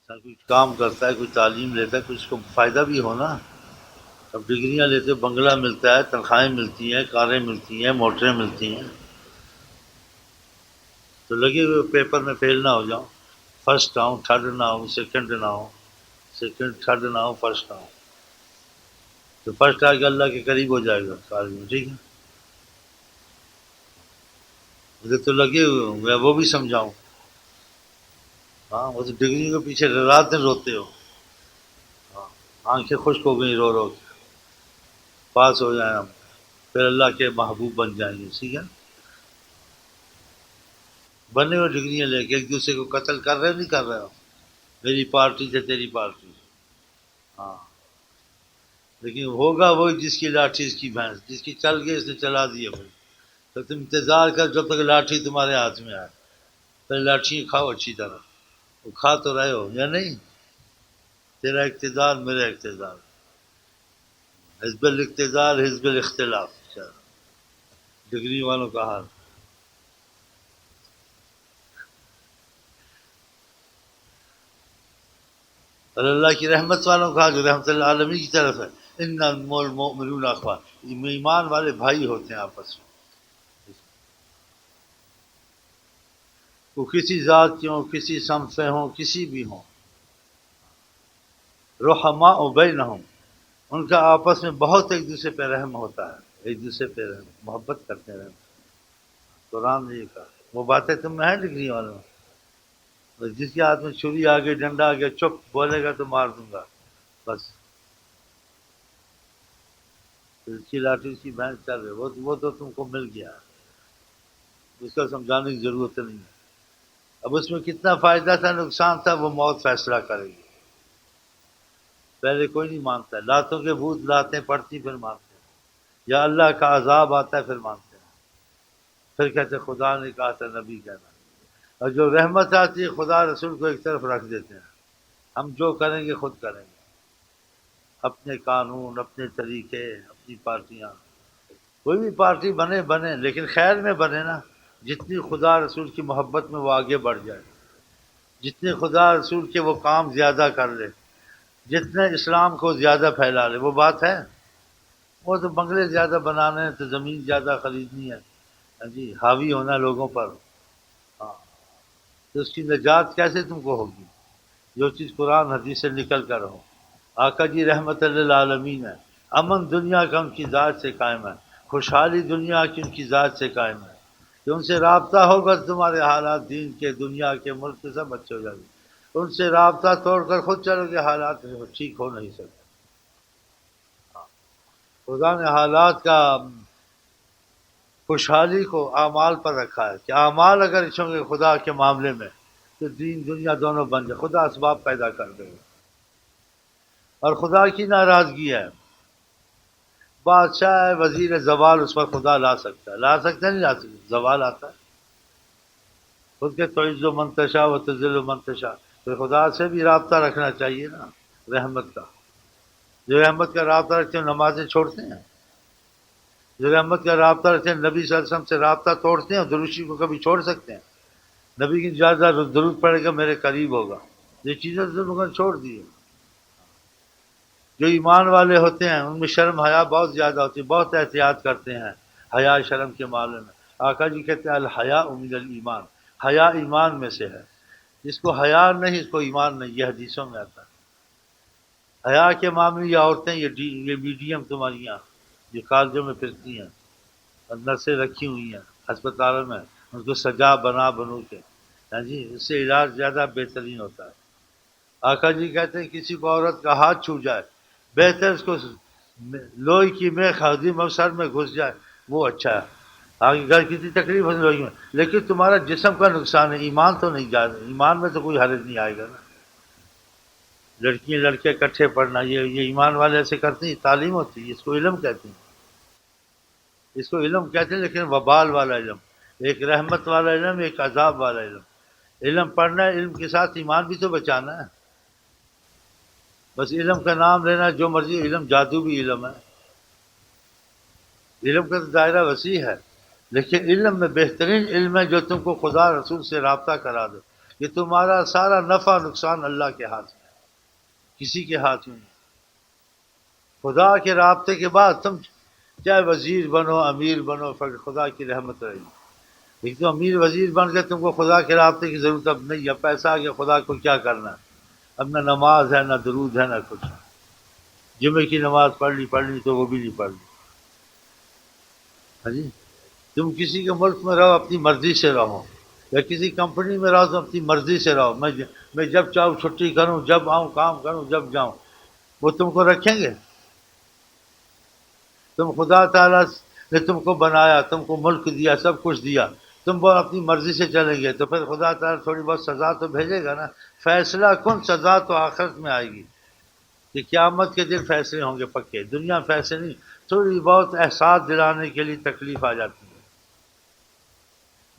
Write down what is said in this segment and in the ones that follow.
کچھ کام کرتا ہے، کوئی تعلیم لیتا ہے، کچھ کو فائدہ بھی ہونا. اب ڈگریاں لیتے بنگلہ ملتا ہے، تنخواہیں ملتی ہیں، کاریں ملتی ہیں، موٹریں ملتی ہیں، تو لگے ہوئے پیپر میں فیل نہ ہو جاؤں. فرسٹ آؤں، تھرڈ نہ ہوں، سیکنڈ نہ ہوں، سیکنڈ تھرڈ نہ ہوں، فرسٹ آؤں. تو فرسٹ آ کے اللہ کے قریب ہو جائے گا کالج میں. ٹھیک ہے، مجھے تو لگے ہوئے ہوں، میں وہ بھی سمجھاؤں. ہاں، وہ تو ڈگری کے پیچھے رات دن روتے ہو. ہاں، آنکھیں خشک ہو گئی رو رو کے. پاس ہو جائیں ہم، پھر اللہ کے محبوب بن جائیں گے. ٹھیک ہے، بنے ہوئے ڈگریاں لے کے ایک دوسرے کو قتل کر رہے نہیں کر رہے ہو. میری پارٹی سے تیری پارٹی. ہاں، لیکن ہوگا وہی جس کی لاٹھی اس کی بھینس، جس کی چل گئی اس نے چلا دیا بھائی. تو تم انتظار کر جب تک لاٹھی تمہارے ہاتھ میں آئے. پہلے لاٹھی کھاؤ اچھی طرح. وہ کھا تو رہے ہو یا نہیں؟ تیرا اقتدار میرا اقتدار. حزب الاقتدار حزب الاختلاف. ڈگری والوں کا حال. اور اللہ کی رحمت والوں کا جو رحمت اللہ عالمین کی طرف ہے. ان المؤمنون اخوان، ایمان والے بھائی ہوتے ہیں آپس میں. وہ کسی ذات کے ہوں، کسی صنف سے ہوں، کسی بھی ہوں. رحماء بینہم، ان کا آپس میں بہت ایک دوسرے پہ رحم ہوتا ہے، ایک دوسرے پہ رحم محبت کرتے ہیں. قرآن نے یہ کہا. وہ باتیں تم میں ہیں ڈگری والوں میں. بس جس کے ہاتھ میں چھری آ گئی، ڈنڈا آ گیا، چپ بولے گا تو مار دوں گا. بس اس کی لاٹھی اس کی بھینس چل رہی، وہ تو تم کو مل گیا. اس کا سمجھانے کی ضرورت نہیں ہے. اب اس میں کتنا فائدہ تھا نقصان تھا وہ موت فیصلہ کرے گی. پہلے کوئی نہیں مانتا ہے. لاتوں کے بھوت لاتیں پڑتی پھر مانتے ہیں، یا اللہ کا عذاب آتا ہے پھر مانتے ہیں. پھر کہتے ہیں خدا نے کہا تھا نبی کہنا. اور جو رحمت آتی ہے خدا رسول کو ایک طرف رکھ دیتے ہیں. ہم جو کریں گے خود کریں گے، اپنے قانون، اپنے طریقے، اپنی پارٹیاں. کوئی بھی پارٹی بنے بنے لیکن خیر میں بنے نا. جتنی خدا رسول کی محبت میں وہ آگے بڑھ جائے، جتنے خدا رسول کے وہ کام زیادہ کر لے، جتنے اسلام کو زیادہ پھیلا لے. وہ بات ہے. وہ تو بنگلے زیادہ بنانے ہیں تو زمین زیادہ خریدنی ہے. ہاں جی، حاوی ہونا لوگوں پر. ہاں، تو اس کی نجات کیسے تم کو ہوگی؟ جو چیز قرآن حدیث سے نکل کر ہو. آقا جی رحمت للعالمین ہے. امن دنیا کا ان کی ذات سے قائم ہے، خوشحالی دنیا کی ان کی ذات سے قائم ہے. کہ ان سے رابطہ ہوگا تو تمہارے حالات دین کے، دنیا کے، ملک کے سب اچھے ہو جائیں گے. ان سے رابطہ توڑ کر خود چلو گے، حالات ٹھیک ہو نہیں سکتے. خدا نے حالات کا خوشحالی کو اعمال پر رکھا ہے کہ اعمال اگر اچھوں گے خدا کے معاملے میں تو دین دنیا دونوں بن جائے. خدا اسباب پیدا کر دے گا. اور خدا کی ناراضگی ہے. بادشاہ ہے، وزیر زوال، اس پر خدا لا سکتا ہے، لا سکتا ہے نہیں لا سکتا، زوال آتا ہے. خود کے تعز و منتشا و تذل و منتشا. تو خدا سے بھی رابطہ رکھنا چاہیے نا، رحمت کا. جو رحمت کا رابطہ رکھتے ہیں نمازیں چھوڑتے ہیں. جو رحمت کا رابطہ رکھتے ہیں نبی صلی اللہ علیہ وسلم سے رابطہ توڑتے ہیں. دروشی کو کبھی چھوڑ سکتے ہیں؟ نبی کی زیادہ ضرورت پڑے گا میرے قریب ہوگا. یہ چیزیں ضرور چھوڑ دی. جو ایمان والے ہوتے ہیں ان میں شرم حیا بہت زیادہ ہوتی ہے، بہت احتیاط کرتے ہیں حیا شرم کے معاملے میں. آقا جی کہتے ہیں الحیا من الایمان، حیا ایمان میں سے ہے. جس کو حیا نہیں اس کو ایمان نہیں، یہ حدیثوں میں آتا ہے. حیا کے معاملے یہ عورتیں، یہ میڈیم تمہاریاں جو کالجوں میں پھرتی ہیں اور نرسیں رکھی ہوئی ہیں ہسپتالوں میں، ان کو سجا بنا بنو کے. ہاں جی، اس سے علاج زیادہ بہترین ہوتا ہے. آقا جی کہتے ہیں کسی کو عورت کا ہاتھ چھو جائے بہتر اس کو لوہے کی میں خادم اور سر میں گھس جائے وہ اچھا ہے. آگے گھر کتنی تکلیف ہونے لوہے میں، لیکن تمہارا جسم کا نقصان ہے، ایمان تو نہیں جا رہا. ایمان میں تو کوئی حرج نہیں آئے گا نا. لڑکیاں لڑکے اکٹھے پڑھنا یہ ایمان والے ایسے کرتے ہیں. تعلیم ہوتی ہے، اس کو علم کہتے ہیں. اس کو علم کہتے ہیں لیکن وبال والا علم. ایک رحمت والا علم، ایک عذاب والا علم. علم پڑھنا ہے، علم کے ساتھ ایمان بھی تو بچانا ہے. بس علم کا نام لینا جو مرضی. علم جادو بھی علم ہے. علم کا تو دائرہ وسیع ہے، لیکن علم میں بہترین علم ہے جو تم کو خدا رسول سے رابطہ کرا دو. کہ تمہارا سارا نفع نقصان اللہ کے ہاتھ میں ہے، کسی کے ہاتھ میں نہیں۔ خدا کے رابطے کے بعد تم چاہے وزیر بنو امیر بنو، پھر خدا کی رحمت رہے گی۔ لیکن تم امیر وزیر بن کے تم کو خدا کے رابطے کی ضرورت اب نہیں ہے، پیسہ آ گیا خدا کو کیا کرنا ہے، اب نہ نماز ہے نہ درود ہے نہ کچھ۔ جمعے کی نماز پڑھ لی تو وہ بھی نہیں پڑھ لی۔ ہاں جی، تم کسی کے ملک میں رہو اپنی مرضی سے رہو، یا کسی کمپنی میں رہو تو اپنی مرضی سے رہو، میں جب چاہوں چھٹی کروں، جب آؤں کام کروں، جب جاؤں، وہ تم کو رکھیں گے؟ تم خدا تعالیٰ نے تم کو بنایا، تم کو ملک دیا، سب کچھ دیا، تم وہ اپنی مرضی سے چلیں گے تو پھر خدا تعالیٰ تھوڑی بہت سزا تو بھیجے گا نا۔ فیصلہ کن سزا تو آخرت میں آئے گی، کہ قیامت کے دن فیصلے ہوں گے پکے، دنیا میں فیصلے نہیں، تھوڑی بہت احساس دلانے کے لیے تکلیف آ جاتی ہے۔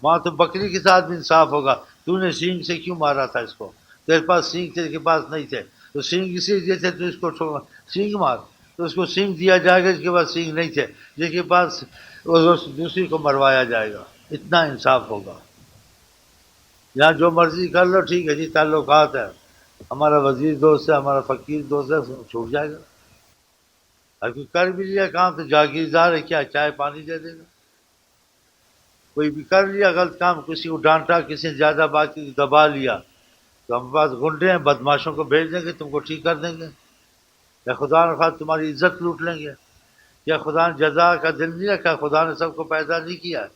وہاں تو بکری کے ساتھ بھی انصاف ہوگا، تو نے سینگ سے کیوں مارا تھا اس کو، تیرے پاس سینگ تیرے کے پاس نہیں تھے تو سینگ اسی لیے تھے تو اس کو سینگ مار، تو اس کو سینگ دیا جائے گا، جس کے پاس سینگ نہیں تھے، جس کے پاس دوسری کو مروایا جائے گا، اتنا انصاف ہوگا۔ یہاں جو مرضی کر لو، ٹھیک ہے جی تعلقات ہے، ہمارا وزیر دوست ہے، ہمارا فقیر دوست ہے، چھوٹ جائے گا۔ اگر کوئی کر بھی لیا کام تو جاگیردار ہے، کیا چائے پانی دے دے گا؟ کوئی بھی کر لیا غلط کام، کسی کو ڈانٹا، کسی نے زیادہ بات کی دبا لیا، تو ہم پاس گنڈے ہیں، بدماشوں کو بھیج دیں گے، تم کو ٹھیک کر دیں گے، یا خدا نہ خواہ تمہاری عزت لوٹ لیں گے۔ یا خدا نے جزا کا دل نہیں رکھا، خدا نے سب کو پیدا نہیں کیا،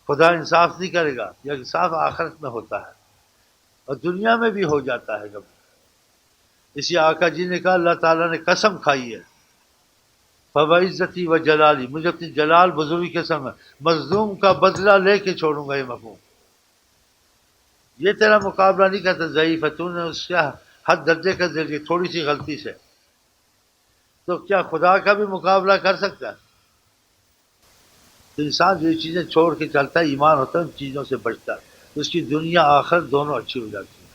خدا انصاف نہیں کرے گا، یا انصاف آخرت میں ہوتا ہے اور دنیا میں بھی ہو جاتا ہے کبھی۔ اسی آقا جی نے کہا اللہ تعالیٰ نے قسم کھائی ہے، فَوَعِزَّتِي وَجَلَالِي، مجھے اپنی جلال بزرگی کی قسم ہے، مظلوم کا بدلہ لے کے چھوڑوں گا یہ مفہوم، یہ تیرا مقابلہ نہیں کرتا، ضعیف ہے، تو نے اس کا حد درجے کا دے دیا تھوڑی سی غلطی سے، تو کیا خدا کا بھی مقابلہ کر سکتا ہے؟ تو انسان جو چیزیں چھوڑ کے چلتا ہے، ایمان ہوتا ہے، ان چیزوں سے بچتا ہے، تو اس کی دنیا آخر دونوں اچھی ہو جاتی ہے۔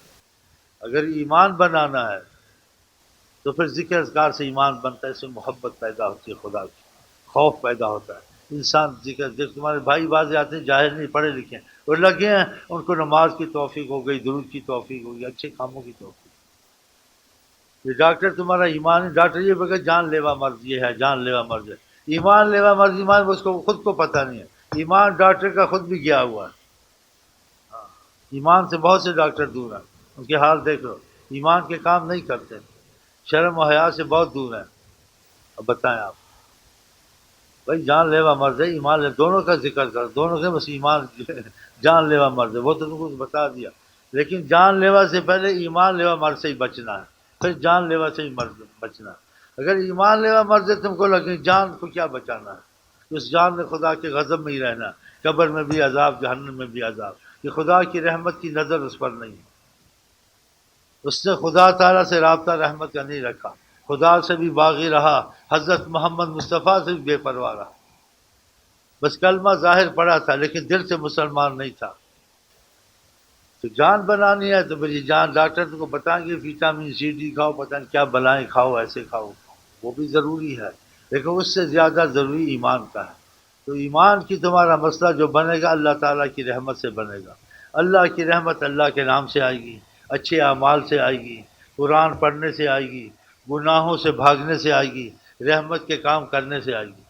اگر ایمان بنانا ہے تو پھر ذکر اذکار سے ایمان بنتا ہے، اس میں محبت پیدا ہوتی ہے، خدا کی خوف پیدا ہوتا ہے، انسان ذکر دیکھ، تمہارے بھائی بازی آتے ہیں جاہل نہیں پڑھے لکھے ہیں، وہ لگے ہیں، ان کو نماز کی توفیق ہو گئی، درود کی توفیق ہو گئی، اچھے کاموں کی توفیق۔ یہ ڈاکٹر تمہارا ایمان، ڈاکٹر یہ بغیر جان لیوا مرض، یہ ہے جان لیوا مرض ہے، ایمان لیوا مرض، ایمان اس کو خود کو پتہ نہیں ہے، ایمان ڈاکٹر کا خود بھی گیا ہوا ہے۔ ایمان سے بہت سے ڈاکٹر دور ہیں، ان کے حال دیکھ لو، ایمان کے کام نہیں کرتے، شرم و حیا سے بہت دور ہیں۔ اب بتائیں آپ، بھائی جان لیوا مرض ہے، ایمان لے، دونوں کا ذکر کر، دونوں کے بس ایمان جان لیوا مرض ہے، وہ تو تم کو بتا دیا، لیکن جان لیوا سے پہلے ایمان لیوا مرض سے ہی بچنا ہے، پھر جان لیوا سے ہی مرض بچنا ہے۔ اگر ایمان لیوا مرض ہے تم کو، لگے جان کو کیا بچانا ہے، اس جان نے خدا کے غضب میں ہی رہنا، قبر میں بھی عذاب، جہنم میں بھی عذاب، کہ خدا کی رحمت کی نظر اس پر نہیں ہے، اس نے خدا تعالیٰ سے رابطہ رحمت کا نہیں رکھا، خدا سے بھی باغی رہا، حضرت محمد مصطفیٰ سے بھی بے پرواہ رہا، بس کلمہ ظاہر پڑا تھا لیکن دل سے مسلمان نہیں تھا۔ تو جان بنانی ہے تو پھر یہ جان ڈاکٹر تم کو بتائیں گے وٹامن سی ڈی کھاؤ، پتہ نہیں کیا بلائیں کھاؤ، ایسے کھاؤ، وہ بھی ضروری ہے، لیکن اس سے زیادہ ضروری ایمان کا ہے۔ تو ایمان کی تمہارا مسئلہ جو بنے گا اللہ تعالیٰ کی رحمت سے بنے گا، اللہ کی رحمت اللہ کے نام سے آئے گی، اچھے اعمال سے آئے گی، قرآن پڑھنے سے آئے گی، گناہوں سے بھاگنے سے آئے گی، رحمت کے کام کرنے سے آئے گی۔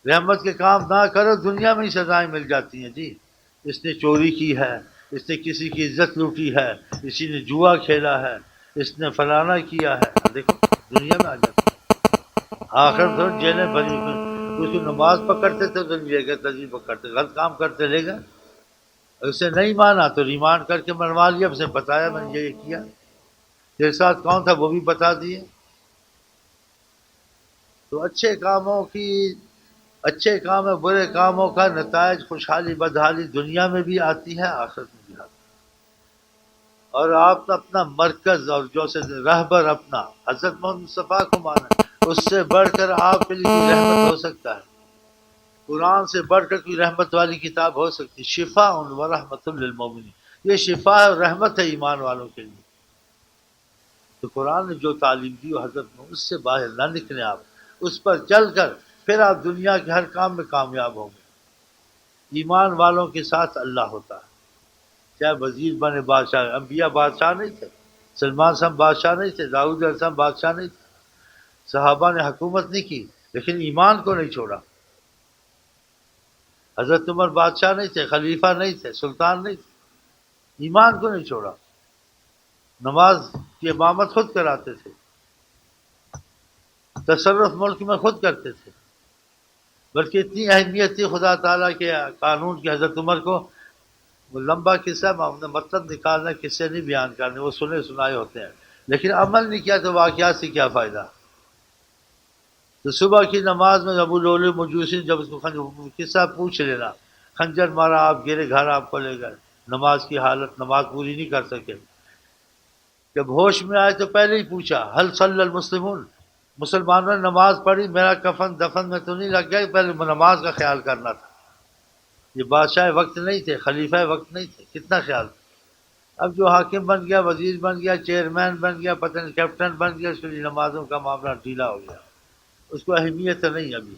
رحمت کے کام نہ کرو، دنیا میں ہی سزائیں مل جاتی ہیں جی، اس نے چوری کی ہے، اس نے کسی کی عزت لوٹی ہے، کسی نے جوا کھیلا ہے، اس نے فلانا کیا ہے، دیکھو دنیا میں آ جاتا ہے، آخر تو جیلیں بھری ہوئی، اس کو نماز پکڑتے تھے تو لے گئے، تجیب پکڑتے، غلط کام کرتے لے گئے، اسے نہیں مانا تو ریمانڈ کر کے مروا لیا، اسے بتایا میں نے یہ کیا، تیرے ساتھ کون تھا وہ بھی بتا دیے۔ تو اچھے کام ہے، برے کاموں کا نتائج خوشحالی بدحالی دنیا میں بھی آتی ہے، آخرت میں بھی آتی ہے۔ اور آپ اپنا مرکز اور جو سے رہبر اپنا حضرت محمد مصطفیٰ کو مانا، اس سے بڑھ کر آپ کے لیے کوئی رحمت ہو سکتا ہے، قرآن سے بڑھ کر کوئی رحمت والی کتاب ہو سکتی، شفاء و رحمت للمؤمنین، یہ شفا اور رحمت ہے ایمان والوں کے لیے۔ تو قرآن نے جو تعلیم دی وہ حضرت میں، اس سے باہر نہ نکلیں آپ، اس پر چل کر پھر آپ دنیا کے ہر کام میں کامیاب ہوں گے۔ ایمان والوں کے ساتھ اللہ ہوتا ہے، چاہے وزیر بنے بادشاہ، انبیاء بادشاہ نہیں تھے، سلمان صاحب بادشاہ نہیں تھے، داؤد علیہ السلام بادشاہ نہیں تھے، صحابہ نے حکومت نہیں کی لیکن ایمان کو نہیں چھوڑا، حضرت عمر بادشاہ نہیں تھے، خلیفہ نہیں تھے، سلطان نہیں تھے، ایمان کو نہیں چھوڑا، نماز کی امامت خود کراتے تھے، تصرف ملک میں خود کرتے تھے، بلکہ اتنی اہمیت تھی خدا تعالیٰ کے قانون کی حضرت عمر کو، وہ لمبا قصہ مطلب نکالنا، قصے نہیں بیان کرنے، وہ سنے سنائے ہوتے ہیں، لیکن عمل نہیں کیا تو واقعات سے کیا فائدہ؟ تو صبح کی نماز میں ابو لولو مجوسی جب اس کو قصہ پوچھ لینا، خنجر مارا، آپ گرے، گھر آپ کو لے گئے، نماز کی حالت، نماز پوری نہیں کر سکے، جب ہوش میں آئے تو پہلے ہی پوچھا حل صلی المسلمون، مسلمانوں نے نماز پڑھی، میرا کفن دفن میں تو نہیں لگ گیا، پہلے نماز کا خیال کرنا تھا، یہ بادشاہ وقت نہیں تھے، خلیفہ وقت نہیں تھے، کتنا خیال تھا، اب جو حاکم بن گیا، وزیر بن گیا، چیئرمین بن گیا، پتہ نہیں کیپٹن بن گیا، اس کے لیے نمازوں کا معاملہ ڈھیلا ہو گیا، اس کو اہمیت نہیں ابھی،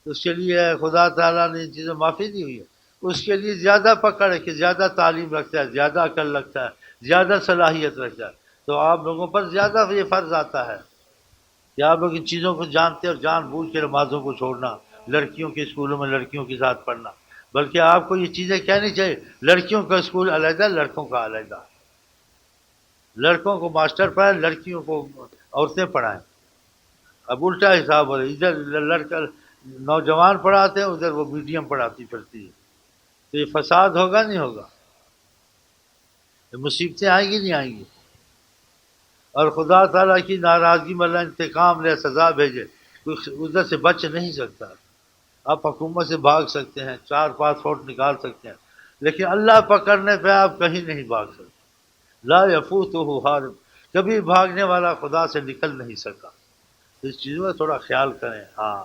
اس کے لیے خدا تعالیٰ نے ان چیزوں معافی دی ہوئی ہے، اس کے لیے زیادہ پکڑ ہے کہ زیادہ تعلیم رکھتا ہے، زیادہ عقل رکھتا ہے، زیادہ صلاحیت رکھتا ہے، تو آپ لوگوں پر زیادہ یہ فرض آتا ہے کہ آپ لوگ ان چیزوں کو جانتے اور جان بوجھ کے نمازوں کو چھوڑنا، لڑکیوں کے اسکولوں میں لڑکیوں کے ساتھ پڑھنا، بلکہ آپ کو یہ چیزیں کہنی چاہیے، لڑکیوں کا اسکول علیحدہ، لڑکوں کا علیحدہ، لڑکوں کو ماسٹر پڑھائیں، لڑکیوں کو عورتیں پڑھائیں، اب الٹا حساب ہو رہا ہے، ادھر لڑکا نوجوان پڑھاتے ہیں، ادھر وہ میڈیم پڑھاتی پھرتی ہے، تو یہ فساد ہوگا نہیں ہوگا، یہ مصیبتیں آئیں گی نہیں آئیں گی، اور خدا تعالیٰ کی ناراضگی میں اللہ انتقام لے، سزا بھیجے، کوئی ادھر سے بچ نہیں سکتا، آپ حکومت سے بھاگ سکتے ہیں، 4 پاسپورٹ نکال سکتے ہیں، لیکن اللہ پکڑنے پہ آپ کہیں نہیں بھاگ سکتے، لا یفوتہ حارب، کبھی بھاگنے والا خدا سے نکل نہیں سکا، اس چیزوں کا تھوڑا خیال کریں، ہاں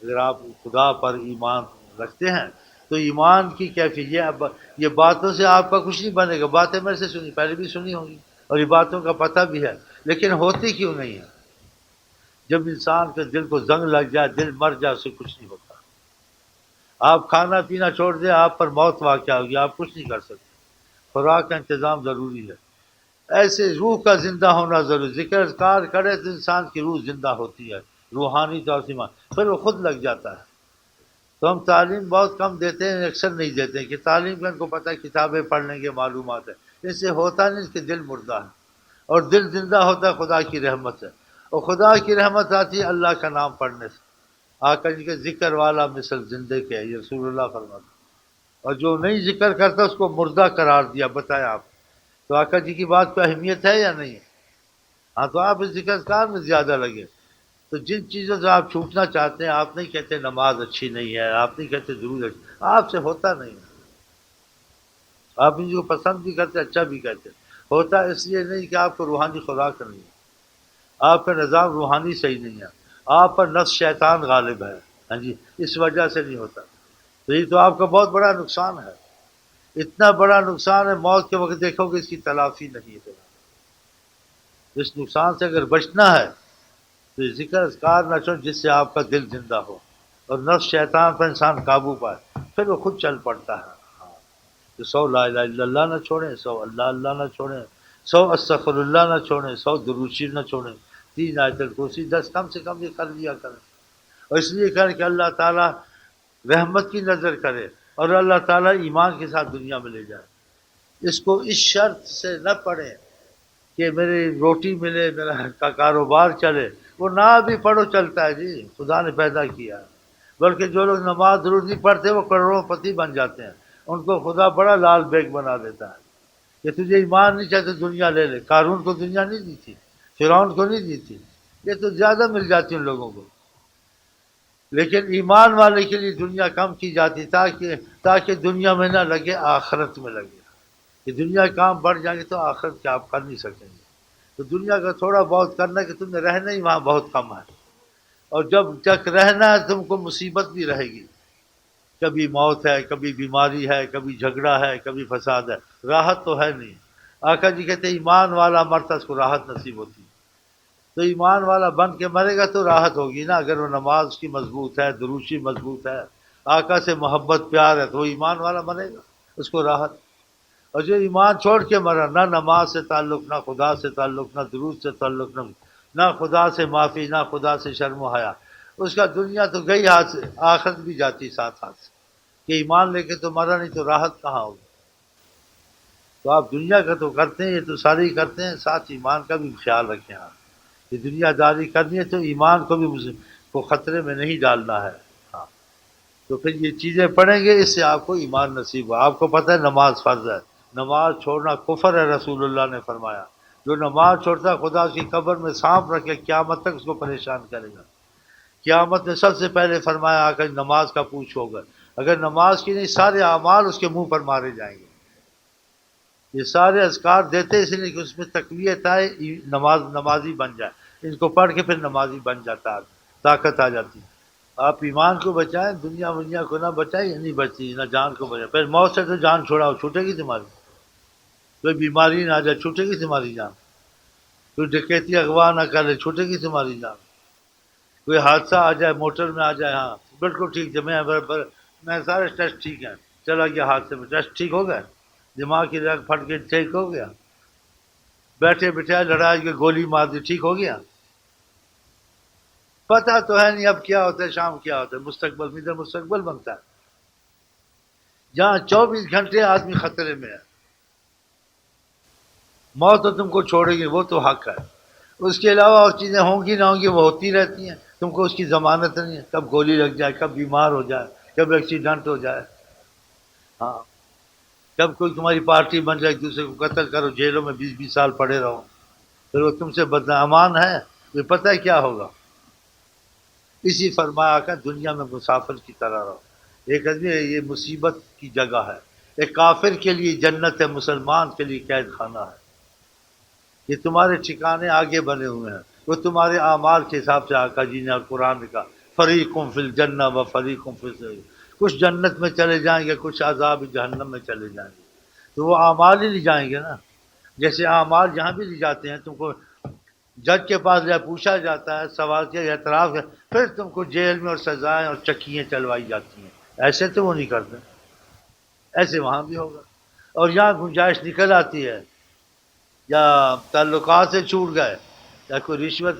اگر آپ خدا پر ایمان رکھتے ہیں تو ایمان کی کیفیت، یہ باتوں سے آپ کا کچھ نہیں بنے گا، باتیں میرے سے سنی، پہلے بھی سنی ہوں گی، اور یہ باتوں کا پتہ بھی ہے، لیکن ہوتی کیوں نہیں ہے؟ جب انسان کے دل کو زنگ لگ جائے، دل مر جائے، اسے کچھ نہیں ہوتا، آپ کھانا پینا چھوڑ دیں، آپ پر موت واقع ہوگی، آپ کچھ نہیں کر سکتے، خوراک کا انتظام ضروری ہے، ایسے روح کا زندہ ہونا ضروری، ذکر اذکار کرے تو انسان کی روح زندہ ہوتی ہے، روحانی طور سے پھر وہ خود لگ جاتا ہے، تو ہم تعلیم بہت کم دیتے ہیں، اکثر نہیں دیتے ہیں کہ تعلیم کا ان کو پتہ ہے، کتابیں پڑھ لیں گے، معلومات ہے، اس سے ہوتا نہیں، اس کے دل مردہ ہے، اور دل زندہ ہوتا ہے خدا کی رحمت سے، اور خدا کی رحمت آتی ہے اللہ کا نام پڑھنے سے، آقا جی کے ذکر والا مثل زندے کے، یہ رسول اللہ فرماتے ہیں، اور جو نہیں ذکر کرتا اس کو مردہ قرار دیا، بتایا آپ، تو آقا جی کی بات کو اہمیت ہے یا نہیں ہے؟ ہاں تو آپ اس ذکر کار میں زیادہ لگے، تو جن چیزوں سے آپ چھوٹنا چاہتے ہیں، آپ نہیں کہتے نماز اچھی نہیں ہے، آپ نہیں کہتے درود اچھی، آپ سے ہوتا نہیں ہے، آپ ان کو پسند بھی کرتے، اچھا بھی کہتے، ہوتا اس لیے نہیں کہ آپ کو روحانی خوراک نہیں ہے، آپ کا نظام روحانی صحیح نہیں ہے، آپ پر نفس شیطان غالب ہے، ہاں جی، اس وجہ سے نہیں ہوتا، تو یہ تو آپ کا بہت بڑا نقصان ہے، اتنا بڑا نقصان ہے، موت کے وقت دیکھو کہ اس کی تلافی نہیں ہے، اس نقصان سے اگر بچنا ہے تو یہ ذکر اذکار نہ چھوڑ جس سے آپ کا دل زندہ ہو، اور نفس شیطان پر انسان قابو پائے، پھر وہ خود چل پڑتا ہے، تو 100 لا الہ الا اللہ نہ چھوڑیں، 100 اللہ اللہ نہ چھوڑیں، 100 استغفر اللہ نہ چھوڑیں، 100 درود شریف نہ چھوڑیں، 3 آیت الکرسی، 10 کم سے کم یہ کر لیا کریں، اور اس لیے کریں کہ اللہ تعالیٰ رحمت کی نظر کرے، اور اللہ تعالیٰ ایمان کے ساتھ دنیا میں لے جائے، اس کو اس شرط سے نہ پڑھیں کہ میری روٹی ملے، میرا کاروبار چلے، وہ نہ بھی پڑھو چلتا ہے جی، خدا نے پیدا کیا ہے، بلکہ جو لوگ نماز ضرور نہیں پڑھتے وہ کروڑوں پتی بن جاتے ہیں، ان کو خدا بڑا لال بیگ بنا دیتا ہے کہ تجھے ایمان نہیں چاہتے دنیا لے لے، قارون کو دنیا نہیں دی تھی، فرعون کو نہیں دی تھی، یہ تو زیادہ مل جاتی ان لوگوں کو، لیکن ایمان والے کے لیے دنیا کم کی جاتی تاکہ دنیا میں نہ لگے، آخرت میں لگے، کہ دنیا کے کام بڑھ جائیں گے تو آخرت کے آپ کر نہیں سکیں گے، تو دنیا کا تھوڑا بہت کرنا کہ تم نے رہنا ہی وہاں بہت کم ہے، اور جب تک رہنا ہے تم کو مصیبت بھی رہے گی، کبھی موت ہے، کبھی بیماری ہے، کبھی جھگڑا ہے، کبھی فساد ہے، راحت تو ہے نہیں، آقا جی کہتے ہیں ایمان والا مرتا اس کو راحت نصیب ہوتی ہے، تو ایمان والا بن کے مرے گا تو راحت ہوگی نا، اگر وہ نماز اس کی مضبوط ہے، دروشی مضبوط ہے، آقا سے محبت پیار ہے، تو وہ ایمان والا بنے گا، اس کو راحت، اور جو ایمان چھوڑ کے مرا، نہ نماز سے تعلق، نہ خدا سے تعلق، نہ درود سے تعلق، نہ خدا سے معافی، نہ خدا سے شرم و حیا، اس کا دنیا تو گئی ہاتھ سے، آخرت بھی جاتی ساتھ ہاتھ سے، کہ ایمان لے کے تو مرا نہیں تو راحت کہاں ہوگی؟ تو آپ دنیا کا تو کرتے ہیں، یہ تو سارے ہی کرتے ہیں، ساتھ ایمان کا بھی خیال رکھیں آپ، یہ دنیا داری کرنی ہے تو ایمان کو بھی کو خطرے میں نہیں ڈالنا ہے۔ ہاں، تو پھر یہ چیزیں پڑھیں گے، اس سے آپ کو ایمان نصیب ہوا۔ آپ کو پتہ ہے نماز فرض ہے، نماز چھوڑنا کفر ہے، رسول اللہ نے فرمایا جو نماز چھوڑتا ہے خدا اس کی قبر میں سانپ رکھ کے قیامت تک اس کو پریشان کرے گا۔ قیامت میں سب سے پہلے فرمایا آ کر نماز کا پوچھ ہوگا، اگر نماز کی نہیں سارے اعمال اس کے منہ پر مارے جائیں گے۔ یہ سارے اذکار دیتے اس لیے کہ اس میں تقویت آئے، نمازی بن جائے، ان کو پڑھ کے پھر نمازی بن جاتا ہے، طاقت آ جاتی ہے۔ آپ ایمان کو بچائیں، دنیا کو نہ بچائیں، یہ نہیں بچتی، نہ جان کو بچائیں۔ پھر موت سے تو جان چھوڑاؤ، چھوٹے گی تمہاری، کوئی بیماری نہ آ جائے چھوٹے گی تمہاری جان، کوئی ڈکیتی اغوا نہ کر لے چھوٹے گی تمہاری جان، کوئی حادثہ آ جائے موٹر میں آ جائے، ہاں بالکل ٹھیک ہے، میں سارے ٹیسٹ ٹھیک ہیں، چلا گیا حادثے میں، ٹیسٹ ٹھیک ہو گئے، دماغ کی رگ پھٹ کے ٹھیک ہو گیا، بیٹھے بٹھائے لڑائی کے گولی مار دی ٹھیک ہو گیا؟ پتہ تو ہے نہیں اب کیا ہوتا ہے، شام کیا ہوتا ہے، مستقبل ادھر مستقبل بنتا ہے جہاں 24 گھنٹے آدمی خطرے میں ہے۔ موت تو تم کو چھوڑے گی، وہ تو حق ہے، اس کے علاوہ اور چیزیں ہوں گی نہ ہوں گی وہ ہوتی رہتی ہیں، تم کو اس کی ضمانت نہیں ہے، کب گولی لگ جائے، کب بیمار ہو جائے، کب ایکسیڈنٹ ہو جائے، ہاں کب کوئی تمہاری پارٹی بن جائے، ایک دوسرے کو قتل کرو، جیلوں میں 20 20 سال پڑے رہو، پھر وہ تم سے بدامان ہے، یہ پتہ ہے کیا ہوگا؟ اسی فرمایا کہ دنیا میں مسافر کی طرح رہو، ایک آدمی یہ مصیبت کی جگہ ہے، ایک کافر کے لیے جنت ہے، مسلمان کے لیے قید خانہ ہے، یہ تمہارے ٹھکانے آگے بنے ہوئے ہیں، وہ تمہارے اعمال کے حساب سے آقا جی نے اور قرآن نے کہا فریقم فی الجنہ و فریقم فی السعیر، کچھ جنت میں چلے جائیں گے، کچھ عذاب جہنم میں چلے جائیں گے، تو وہ اعمال ہی لے جائیں گے نا، جیسے اعمال جہاں بھی لے جاتے ہیں، تم کو جج کے پاس جا پوچھا جاتا ہے، سوال کیا اعتراف ہے، پھر تم کو جیل میں اور سزائیں اور چکیاں چلوائی جاتی ہیں، ایسے تو وہ نہیں کرتے، ایسے وہاں بھی ہوگا، اور یہاں گنجائش نکل آتی ہے، یا تعلقات سے چھوٹ گئے، یا کوئی رشوت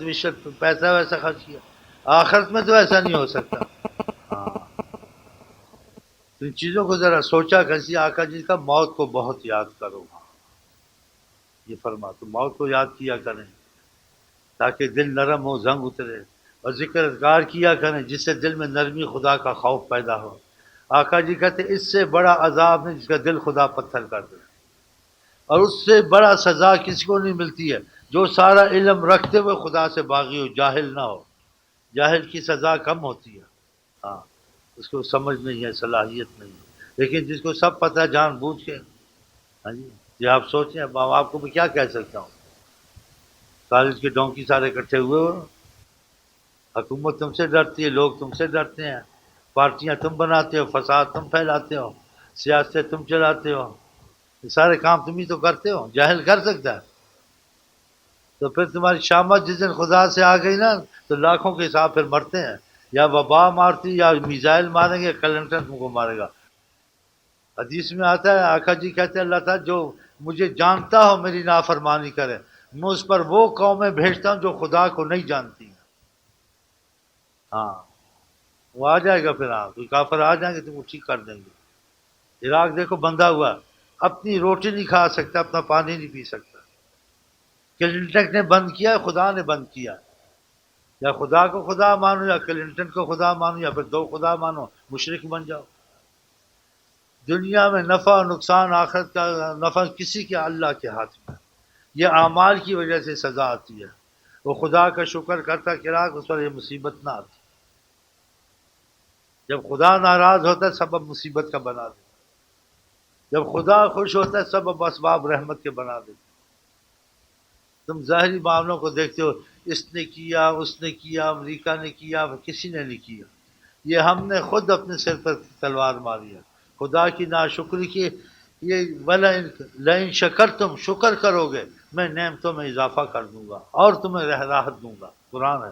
پیسہ ویسا خرچ کیا، آخرت میں تو ایسا نہیں ہو سکتا۔ ہاں تو ان چیزوں کو ذرا سوچا کیسی آقا جی کا موت کو بہت یاد کرو، یہ فرما تو موت کو یاد کیا کریں تاکہ دل نرم ہو، زنگ اترے، اور ذکر اذکار کیا کریں جس سے دل میں نرمی خدا کا خوف پیدا ہو۔ آقا جی کہتے اس سے بڑا عذاب نہیں جس کا دل خدا پتھر کر دے، اور اس سے بڑا سزا کسی کو نہیں ملتی ہے جو سارا علم رکھتے ہوئے خدا سے باغی ہو، جاہل نہ ہو، جاہل کی سزا کم ہوتی ہے، ہاں اس کو سمجھ نہیں ہے، صلاحیت نہیں ہے، لیکن جس کو سب پتہ ہے جان بوجھ کے، ہاں جی یہ آپ سوچیں، اب آپ کو میں کیا کہہ سکتا ہوں، کالج کے ڈونکی سارے اکٹھے ہوئے ہو، حکومت تم سے ڈرتی ہے، لوگ تم سے ڈرتے ہیں، پارٹیاں تم بناتے ہو، فساد تم پھیلاتے ہو، سیاستیں تم چلاتے ہو، یہ سارے کام تم ہی تو کرتے ہو، جاہل کر سکتا ہے؟ تو پھر تمہاری شامت جس دن خدا سے آ گئی نا تو لاکھوں کے حساب پھر مرتے ہیں، یا وبا مارتی، یا میزائل ماریں گے، کلنٹر تم کو مارے گا۔ حدیث میں آتا ہے آقا جی کہتے ہیں اللہ تعالیٰ جو مجھے جانتا ہو میری نافرمانی کرے، میں اس پر وہ قومیں بھیجتا ہوں جو خدا کو نہیں جانتی ہیں، ہاں وہ آ جائے گا، پھر کوئی کافر آ جائیں گے تو وہ ٹھیک کر دیں گے۔ عراق دیکھو بندہ ہوا، اپنی روٹی نہیں کھا سکتا، اپنا پانی نہیں پی سکتا، کلنٹن نے بند کیا، خدا نے بند کیا، یا خدا کو خدا مانو، یا کلنٹن کو خدا مانو، یا پھر دو خدا مانو، مشرک بن جاؤ۔ دنیا میں نفع اور نقصان، آخرت کا نفع کسی کے اللہ کے ہاتھ میں، یہ اعمال کی وجہ سے سزا آتی ہے، وہ خدا کا شکر کرتا چراغ اس پر یہ مصیبت نہ آتی، جب خدا ناراض ہوتا ہے سبب مصیبت کا بنا دیتا، جب خدا خوش ہوتا ہے سبب اسباب رحمت کے بنا دیتا۔ تم ظاہری معاملوں کو دیکھتے ہو، اس نے کیا، اس نے کیا، امریکہ نے کیا، کسی نے نہیں کیا، یہ ہم نے خود اپنے سر پر تلوار ماری ہے، خدا کی ناشکری کی، یہ لئن شکر تم شکر کرو گے میں نعمتوں میں اضافہ کر دوں گا اور تمہیں راحت دوں گا، قرآن ہے،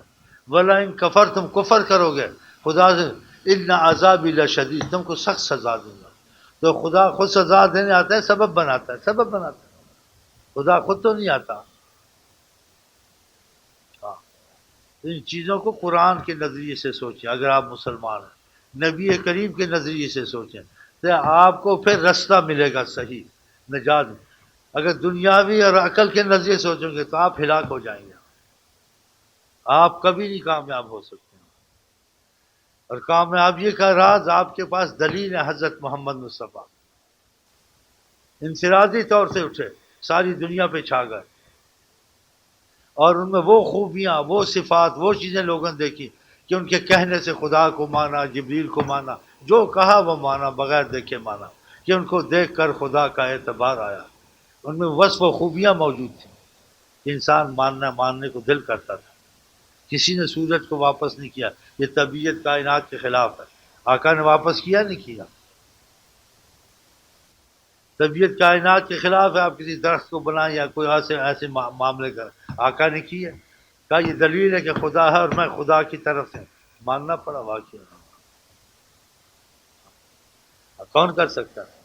وَلَئِن کفر تم کفر کرو گے خدا سے ان عذابی لشدید، تم کو سخت سزا دوں گا، تو خدا خود سزا دینے آتا ہے، سبب بناتا ہے، سبب بناتا ہے، خدا خود تو نہیں آتا۔ ہاں، ان چیزوں کو قرآن کے نظریے سے سوچیں۔ اگر آپ مسلمان ہیں، نبی کریم کے نظریے سے سوچیں تو آپ کو پھر رستہ ملے گا صحیح نجات۔ اگر دنیاوی اور عقل کے نظریے سوچیں گے تو آپ ہلاک ہو جائیں گے، آپ کبھی نہیں کامیاب ہو سکتے ہیں۔ اور کامیابی کا راز آپ کے پاس دلیل ہے، حضرت محمد مصطفیٰ انفرادی طور سے اٹھے، ساری دنیا پہ چھا گئے، اور ان میں وہ خوبیاں، وہ صفات، وہ چیزیں لوگوں نے دیکھی کہ ان کے کہنے سے خدا کو مانا، جبریل کو مانا، جو کہا وہ مانا، بغیر دیکھے مانا، کہ ان کو دیکھ کر خدا کا اعتبار آیا۔ ان میں وصف و خوبیاں موجود تھیں کہ انسان ماننے کو دل کرتا تھا۔ کسی نے سورج کو واپس نہیں کیا، یہ طبیعت کائنات کے خلاف ہے۔ آقا نے واپس کیا نہیں کیا؟ طبیعت کائنات کے خلاف ہے، آپ کسی درخت کو بنائیں یا کوئی ایسے معاملے کریں، آقا نے کی ہے؟ کہا یہ دلیل ہے کہ خدا ہے اور میں خدا کی طرف سے، ماننا پڑا واقعہ۔ کون کر سکتا ہے؟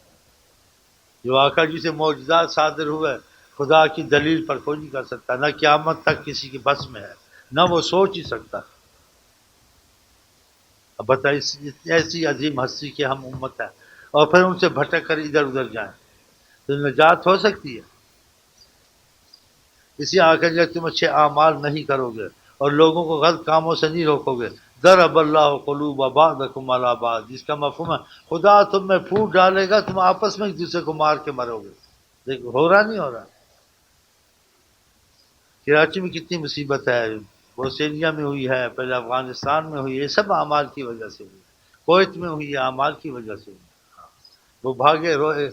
جو آقا جی سے معجزات صادر ہوئے، خدا کی دلیل پر کوئی نہیں کر سکتا، نہ قیامت تک کسی کے بس میں ہے، نہ وہ سوچ ہی سکتا۔ اب بتائیے، ایسی عظیم ہستی کے ہم امت ہیں اور پھر ان سے بھٹک کر ادھر ادھر جائیں تو نجات ہو سکتی ہے؟ اسی آخر جب تم اچھے اعمال نہیں کرو گے اور لوگوں کو غلط کاموں سے نہیں روکو گے، ضرب اللہ قلوب بعضکم علی بعض، جس کا مفہوم ہے خدا تم میں پھوٹ ڈالے گا، تم آپس میں ایک دوسرے کو مار کے مرو گے۔ دیکھو ہو رہا نہیں ہو رہا؟ کراچی میں کتنی مصیبت ہے، بوسینیا میں ہوئی ہے، پہلے افغانستان میں ہوئی ہے، یہ سب اعمال کی وجہ سے ہوئی، کویت میں ہوئی ہے، اعمال کی وجہ سے ہوئی۔ وہ بھاگے روئے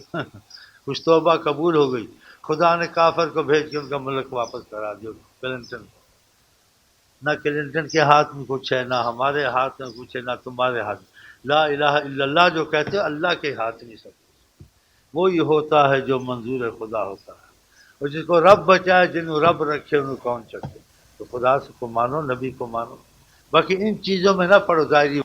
کچھ توبہ قبول ہو گئی، خدا نے کافر کو بھیج کے ان کا ملک واپس کرا دیا، کلنٹن کو۔ نہ کلنٹن کے ہاتھ میں کچھ ہے، نہ ہمارے ہاتھ میں کچھ ہے، نہ تمہارے ہاتھ میں۔ لا الہ الا اللہ جو کہتے ہو، اللہ کے ہاتھ میں سب کچھ۔ وہی ہوتا ہے جو منظور خدا ہوتا ہے، اور جس کو رب بچائے، جنہوں رب رکھے انہوں کون چکے۔ تو خدا سے کو مانو، نبی کو مانو، باقی ان چیزوں میں نہ پڑو، ظاہری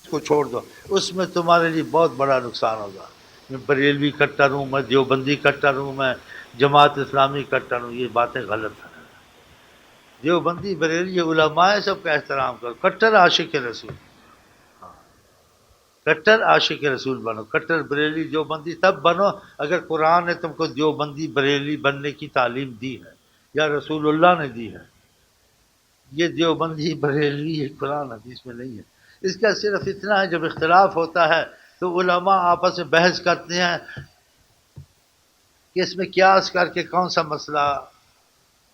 کو چھوڑ دو، اس میں تمہارے لیے بہت بڑا نقصان ہوگا۔ میں بریلوی کٹر ہوں، میں دیوبندی کٹر ہوں، میں جماعت اسلامی کٹر ہوں، یہ باتیں غلط ہیں۔ دیوبندی بریلوی علماء سب کا احترام کرو، کٹر عاشق رسول، کٹر عاشق رسول بنو۔ کٹر بریلی دیوبندی تب بنو اگر قرآن نے تم کو دیوبندی بریلی بننے کی تعلیم دی ہے یا رسول اللہ نے دی ہے۔ یہ دیوبندی بریلوی یہ قرآن حدیث میں نہیں ہے۔ اس کا صرف اتنا ہے، جب اختلاف ہوتا ہے تو علماء آپس میں بحث کرتے ہیں کہ اس میں قیاس کر کے کون سا مسئلہ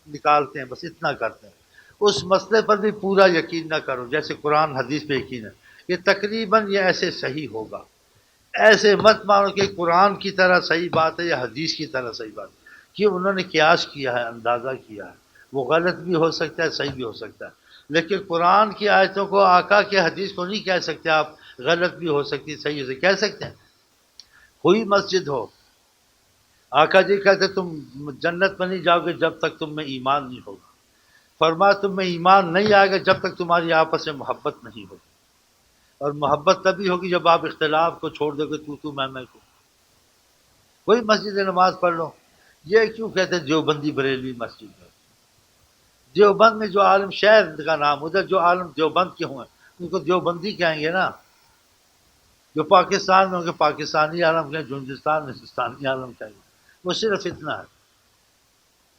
نکالتے ہیں، بس اتنا کرتے ہیں۔ اس مسئلے پر بھی پورا یقین نہ کرو، جیسے قرآن حدیث پہ یقین ہے کہ تقریباً یہ ایسے صحیح ہوگا، ایسے مت مانو کہ قرآن کی طرح صحیح بات ہے یا حدیث کی طرح صحیح بات ہے، کہ انہوں نے قیاس کیا ہے، اندازہ کیا ہے، وہ غلط بھی ہو سکتا ہے، صحیح بھی ہو سکتا ہے، لیکن قرآن کی آیتوں کو، آقا کے حدیث کو نہیں کہہ سکتے آپ غلط بھی ہو سکتی، صحیح ہو سکتی، کہہ سکتے ہیں؟ کوئی مسجد ہو، آقا جی کہتے تم جنت میں نہیں جاؤ گے جب تک تم میں ایمان نہیں ہوگا، فرمایا تم میں ایمان نہیں آئے گا جب تک تمہاری آپس میں محبت نہیں ہوگی، اور محبت تبھی ہوگی جب آپ اختلاف کو چھوڑ دو گے، تو میں کو۔ کوئی مسجد نماز پڑھ لو، یہ کیوں کہتے ہیں دیوبندی بریلوی مسجد ہے؟ دیوبند میں جو عالم، شہر کا نام، ادھر جو عالم دیوبند کے ہوئے ان کو دیوبندی کہیں گے نا، جو پاکستان میں ہوں گے پاکستانی عالم کہیں، جو ہندوستان میں ہندوستانی عالم کہیں گے، وہ صرف اتنا ہے۔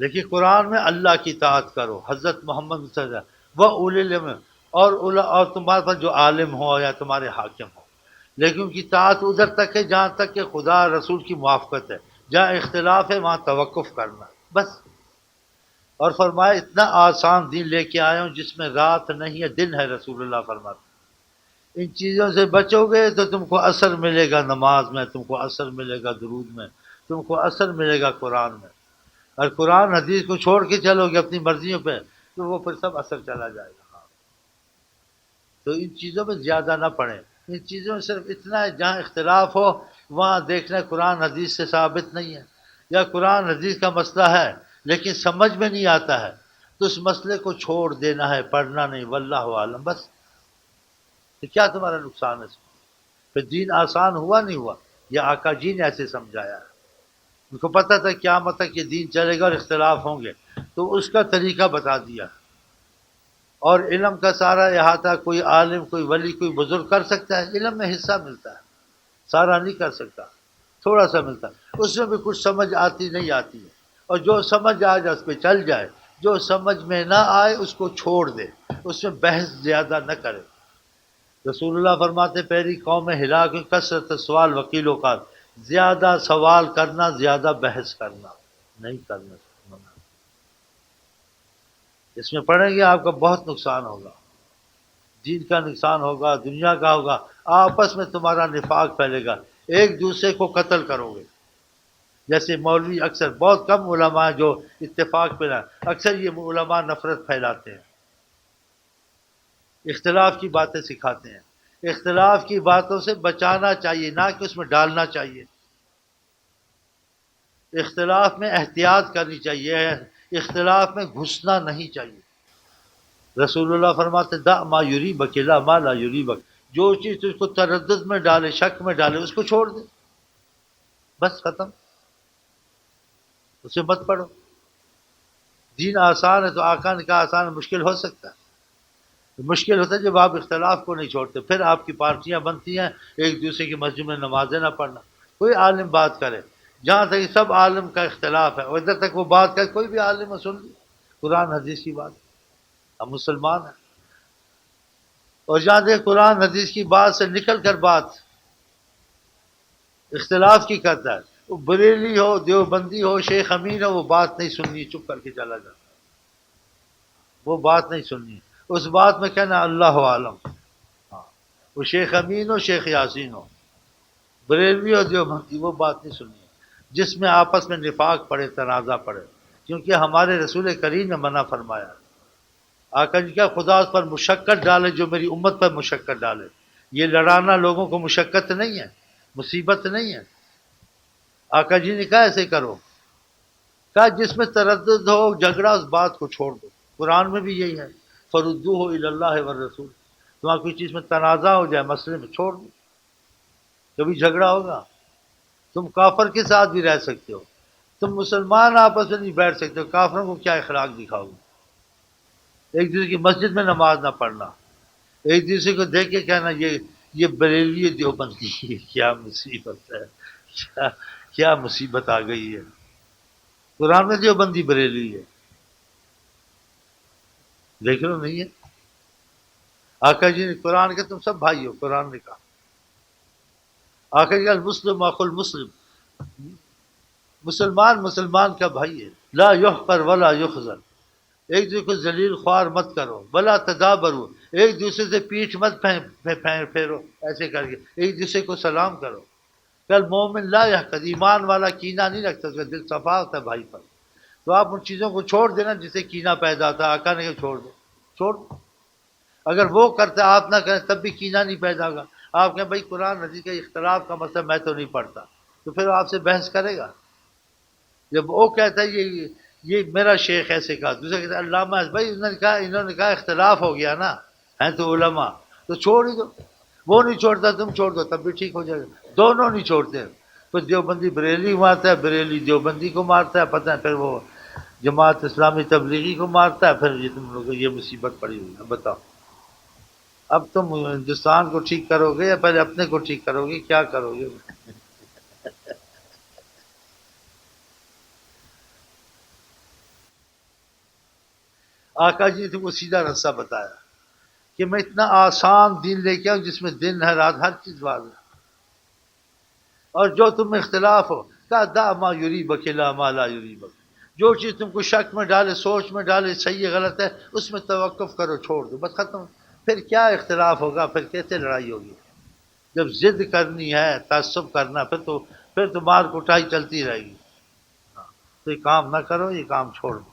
لیکن قرآن میں اللہ کی اطاعت کرو، حضرت محمد صلی اللہ علیہ وسلم وہ اولی العلم، اور تمہارے پاس جو عالم ہو یا تمہارے حاکم ہو، لیکن ان کی اطاعت ادھر تک ہے جہاں تک کہ خدا رسول کی موافقت ہے، جہاں اختلاف ہے وہاں توقف کرنا، بس۔ اور فرمایا اتنا آسان دین لے کے آیا ہوں جس میں رات نہیں ہے، دن ہے، رسول اللہ فرماتے ہیں۔ ان چیزوں سے بچو گے تو تم کو اثر ملے گا نماز میں، تم کو اثر ملے گا درود میں، تم کو اثر ملے گا قرآن میں۔ اور قرآن حدیث کو چھوڑ کے چلو گے اپنی مرضیوں پہ تو وہ پھر سب اثر چلا جائے گا۔ تو ان چیزوں میں زیادہ نہ پڑیں، ان چیزوں میں صرف اتنا ہے جہاں اختلاف ہو وہاں دیکھنا قرآن حدیث سے ثابت نہیں ہے، یا قرآن حدیث کا مسئلہ ہے لیکن سمجھ میں نہیں آتا ہے تو اس مسئلے کو چھوڑ دینا ہے، پڑھنا نہیں، واللہ عالم، بس۔ تو کیا تمہارا نقصان ہے اس میں؟ پھر دین آسان ہوا نہیں ہوا، یہ آقا جی نے ایسے سمجھایا ہے۔ ان کو پتہ تھا قیامت تک یہ دین چلے گا اور اختلاف ہوں گے، تو اس کا طریقہ بتا دیا۔ اور علم کا سارا احاطہ کوئی عالم، کوئی ولی، کوئی بزرگ کر سکتا ہے؟ علم میں حصہ ملتا ہے، سارا نہیں کر سکتا، تھوڑا سا ملتا ہے، اس میں بھی کچھ سمجھ آتی نہیں آتی ہے، اور جو سمجھ آ جائے اس پہ چل جائے، جو سمجھ میں نہ آئے اس کو چھوڑ دے، اس میں بحث زیادہ نہ کرے۔ رسول اللہ فرماتے پہلی قوم ہلاک کثرت سوال وکیل کا، زیادہ سوال کرنا، زیادہ بحث کرنا نہیں کرنا۔ اس میں پڑھیں گے آپ کا بہت نقصان ہوگا، دین کا نقصان ہوگا، دنیا کا ہوگا، آپس میں تمہارا نفاق پھیلے گا، ایک دوسرے کو قتل کرو گے۔ جیسے مولوی اکثر، بہت کم علماء جو اتفاق پہ رہے، اکثر یہ علماء نفرت پھیلاتے ہیں، اختلاف کی باتیں سکھاتے ہیں۔ اختلاف کی باتوں سے بچانا چاہیے، نہ کہ اس میں ڈالنا چاہیے۔ اختلاف میں احتیاط کرنی چاہیے، اختلاف میں گھسنا نہیں چاہیے۔ رسول اللہ فرماتے دا ما یریبک لا ما لا یریبک، جو چیز تجھ کو تردد میں ڈالے، شک میں ڈالے، اس کو چھوڑ دے، بس ختم، اسے مت پڑھو۔ دین آسان ہے تو آقا نے کہا آسان ہے، مشکل ہو سکتا ہے؟ مشکل ہوتا ہے جب آپ اختلاف کو نہیں چھوڑتے، پھر آپ کی پارٹیاں بنتی ہیں، ایک دوسرے کی مسجد میں نمازیں نہ پڑھنا۔ کوئی عالم بات کرے، جہاں تک سب عالم کا اختلاف ہے، اور ادھر تک وہ بات کرے، کوئی بھی عالم ہے سن لی، قرآن حدیث کی بات، ہم مسلمان ہیں۔ اور جہاں تک قرآن حدیث کی بات سے نکل کر بات اختلاف کی کرتا ہے، وہ بریلی ہو، دیوبندی ہو، شیخ امین ہو، وہ بات نہیں سننی، چپ کر کے چلا جاتا، وہ بات نہیں سننی، اس بات میں کہنا اللہ عالم۔ ہاں، وہ شیخ امین ہو، شیخ یاسین ہو، بریلوی اور دیوبندی، وہ بات نہیں سننی جس میں آپس میں نفاق پڑے، تنازع پڑے، کیونکہ ہمارے رسول کریم نے منع فرمایا۔ آقا جی کیا خدا اس پر مشقت ڈالے جو میری امت پر مشقت ڈالے۔ یہ لڑانا لوگوں کو مشقت نہیں ہے، مصیبت نہیں ہے۔ آقا جی نے کہا ایسے کرو، کہا جس میں تردد ہو، جھگڑا، اس بات کو چھوڑ دو۔ قرآن میں بھی یہی ہے، فردوہ الی اللہ والرسول، تمہارا کوئی چیز میں تنازع ہو جائے، مسئلے میں چھوڑ دو، کبھی جھگڑا ہوگا، تم کافر کے ساتھ بھی رہ سکتے ہو، تم مسلمان آپس میں نہیں بیٹھ سکتے ہو، کافروں کو کیا اخلاق دکھاؤ گے؟ ایک دوسرے کی مسجد میں نماز نہ پڑھنا، ایک دوسرے کو دیکھ کے کہنا یہ بریلوی دیوبندی ہے، کیا مصیبت ہے، کیا کیا مصیبت آ گئی ہے۔ قرآن میں دیوبندی بریلوی ہے، دیکھ لو نہیں ہے۔ آقا جی نے قرآن کے تم سب بھائی ہو، قرآن نے کہا، آقا جی المسلم اخو المسلم، مسلمان مسلمان کا بھائی ہے، لا یحقر ولا یخذل، ایک دوسرے کو ذلیل خوار مت کرو، ولا تدابرو، ایک دوسرے سے پیٹھ مت پھیرو، ایسے کر کے ایک دوسرے کو سلام کرو۔ کل مومن لا یحقد، ایمان والا کینہ نہیں رکھتا، اس کا دل صفا ہوتا ہے بھائی پر۔ تو آپ ان چیزوں کو چھوڑ دینا جس سے کینہ پیدا ہوتا ہے، آقا نے کہا چھوڑ دو، چھوڑ دو۔ اگر وہ کرتے آپ نہ کریں تب بھی کینہ نہیں پیدا ہوگا۔ آپ کہیں بھائی قرآن حدیث کا اختلاف کا مسئلہ میں تو نہیں پڑھتا، تو پھر آپ سے بحث کرے گا۔ جب وہ کہتا ہے یہ میرا شیخ ایسے کہا، دوسرا کہتا ہے علامہ، بھائی انہوں نے کہا اختلاف ہو گیا نا، ہیں تو علماء، تو چھوڑ ہی دو۔ وہ نہیں چھوڑتا، تم چھوڑ دو، تب بھی ٹھیک ہو جائے گا۔ دونوں نہیں چھوڑتے، پھر دیوبندی بریلی مارتا ہے، بریلی دیوبندی کو مارتا ہے، پتہ ہے پھر وہ جماعت اسلامی تبلیغی کو مارتا ہے، پھر یہ تم لوگ یہ مصیبت پڑی ہوئی ہے۔ بتاؤ اب تم ہندوستان کو ٹھیک کرو گے یا پہلے اپنے کو ٹھیک کرو گے، کیا کرو گے؟ آقا جی نے تم کو سیدھا رستہ بتایا کہ میں اتنا آسان دین لے کے آؤں جس میں دن ہے رات ہر چیز واضح، اور جو تم میں اختلاف ہو، کہا دا ما یریبک لا ما لا یریبک، جو چیز تم کو شک میں ڈالے، سوچ میں ڈالے، صحیح ہے غلط ہے، اس میں توقف کرو، چھوڑ دو، بس ختم۔ پھر کیا اختلاف ہوگا، پھر کیسے لڑائی ہوگی؟ جب ضد کرنی ہے، تعصب کرنا، پھر تو مار کٹائی چلتی رہے گی۔ تو یہ کام نہ کرو، یہ کام چھوڑ دو،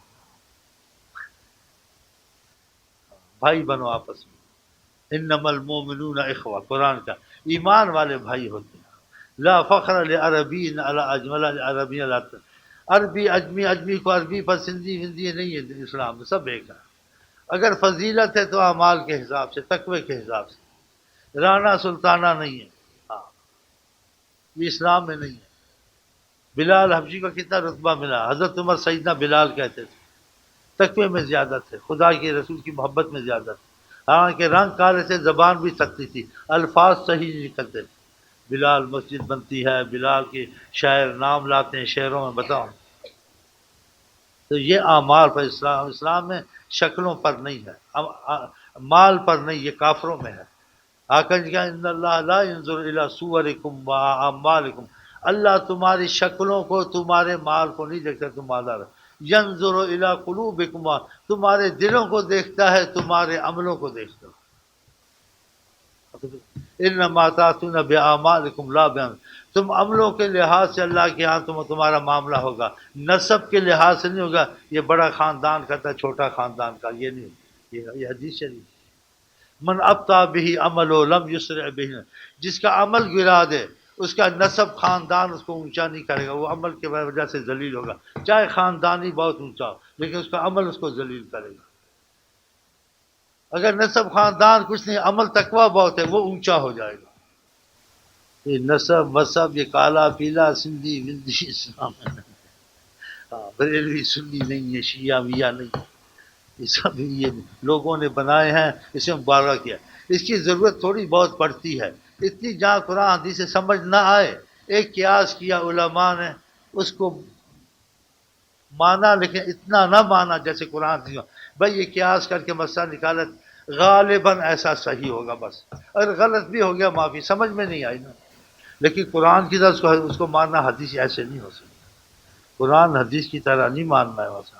بھائی بنو آپس میں۔ انما المومنون اخوہ، قرآن کا، ایمان والے بھائی ہوتے ہیں۔ لا فخر لعربی علی اجمل عربی، عربی اجمی، اجمی کو عربی پر، سندھی ہندی نہیں ہے، اسلام میں سب ایک ہے۔ اگر فضیلت ہے تو اعمال کے حساب سے، تقوی کے حساب سے، رانا سلطانہ نہیں ہے۔ ہاں، یہ اسلام میں نہیں ہے۔ بلال حبشی کو کتنا رتبہ ملا، حضرت عمر سیدنا بلال کہتے تھے، تقوی میں زیادہ تھے، خدا کے رسول کی محبت میں زیادہ تھے، حالانکہ رنگ کالے سے زبان بھی سختی تھی، الفاظ صحیح نہیں نکلتے تھے۔ بلال مسجد بنتی ہے، بلال کے شاعر نام لاتے ہیں شعروں میں، بتاؤ۔ تو یہ اعمال پر اسلام میں شکلوں پر نہیں ہے، مال پر نہیں، یہ کافروں میں ہے۔ آقا جی کہا ان اللہ لا ينظر الى صورکم واعمالکم، اللہ تمہاری شکلوں کو، تمہارے مال کو نہیں دیکھتا، تم مالدار ینظر الى قلوبکم، تمہارے دلوں کو دیکھتا ہے، تمہارے عملوں کو دیکھتا ہے۔ انما تعتون باعمالکم لا بأن، تم عملوں کے لحاظ سے اللہ کے ہاں تمہارا معاملہ ہوگا، نسب کے لحاظ سے نہیں ہوگا، یہ بڑا خاندان کا تھا چھوٹا خاندان کا، یہ نہیں، یہ حدیث شریف۔ من ابطا به عمل لم یسرع به، جس کا عمل گرا دے اس کا نسب خاندان اس کو اونچا نہیں کرے گا، وہ عمل کی وجہ سے ذلیل ہوگا، چاہے خاندانی بہت اونچا ہو لیکن اس کا عمل اس کو ذلیل کرے گا۔ اگر نسب خاندان کچھ نہیں، عمل تقویٰ بہت ہے، وہ اونچا ہو جائے گا۔ یہ نسب مذہب، یہ کالا پیلا سندھی وندھی اسلام ہے، بریلوی سنی نہیں ہے، شیعہ میاں نہیں، یہ سب یہ لوگوں نے بنائے ہیں، اسے مبالغہ کیا۔ اس کی ضرورت تھوڑی بہت پڑتی ہے، اتنی جہاں قرآن حدیث سے سمجھ نہ آئے، ایک قیاس کیا علماء نے، اس کو مانا لیکن اتنا نہ مانا جیسے قرآن حدیث میں۔ بھائی یہ قیاس کر کے مسئلہ نکالا، غالباً ایسا صحیح ہوگا، بس اگر غلط بھی ہو گیا معافی، سمجھ میں نہیں آئی نا، لیکن قرآن کی طرح اس کو ماننا حدیث ایسے نہیں ہو سکتا، قرآن حدیث کی طرح نہیں ماننا ہے ویسا،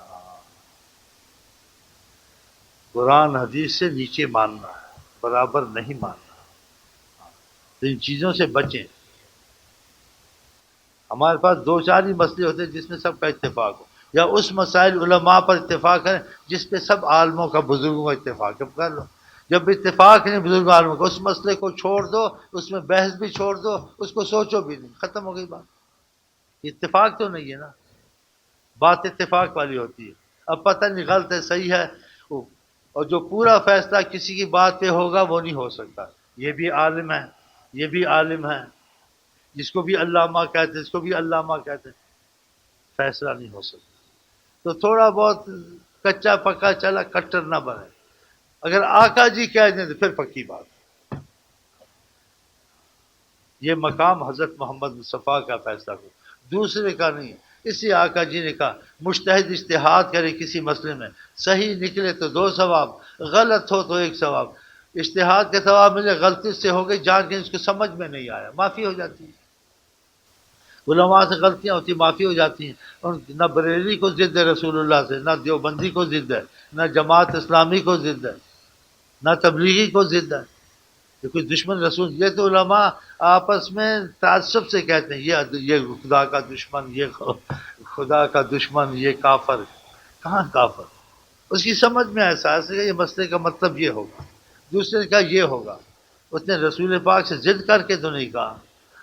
قرآن حدیث سے نیچے ماننا ہے، برابر نہیں ماننا، تو ان چیزوں سے بچیں۔ ہمارے پاس دو چار ہی مسئلے ہوتے ہیں جس میں سب کا اتفاق ہو، یا اس مسائل علماء پر اتفاق ہے جس پہ سب عالموں کا، بزرگوں کا اتفاق ہے، کر لو۔ جب اتفاق نہیں بزرگ عالموں کا، اس مسئلے کو چھوڑ دو، اس میں بحث بھی چھوڑ دو، اس کو سوچو بھی نہیں، ختم ہو گئی بات۔ اتفاق تو نہیں ہے نا، بات اتفاق والی ہوتی ہے، اب پتہ نہیں غلط ہے صحیح ہے، اور جو پورا فیصلہ کسی کی بات پہ ہوگا وہ نہیں ہو سکتا، یہ بھی عالم ہے، یہ بھی عالم ہے، جس کو بھی علامہ کہتے ہیں، اس کو بھی علامہ کہتے ہیں، فیصلہ نہیں ہو سکتا۔ تو تھوڑا بہت کچا پکا چلا، کٹر نہ بنے، اگر آقا جی کہہ دیں تو پھر پکی بات۔ یہ مقام حضرت محمد مصطفیٰ کا فیصلہ ہو، دوسرے کا نہیں۔ اسی آقا جی نے کہا مجتہد اجتہاد کرے کسی مسئلے میں، صحیح نکلے تو 2 ثواب، غلط ہو تو 1 ثواب، اجتہاد کے ثواب ملے، غلطی سے ہو گئی جان کے اس کو سمجھ میں نہیں آیا، معافی ہو جاتی ہے، علماء سے غلطیاں ہوتی، معافی ہو جاتی ہیں، اور نہ بریلی کو ضد ہے رسول اللہ سے، نہ دیوبندی کو ضد ہے، نہ جماعت اسلامی کو ضد ہے، نہ تبلیغی کو ضد ہے، یہ کوئی دشمن رسول، یہ تو علماء آپس میں تعصب سے کہتے ہیں یہ خدا کا دشمن، یہ خدا کا دشمن، یہ کافر، کہاں کافر، اس کی سمجھ میں احساس ہے کہ یہ مسئلے کا مطلب یہ ہوگا، دوسرے کا یہ ہوگا، اس نے رسول پاک سے ضد کر کے تو نہیں کہا،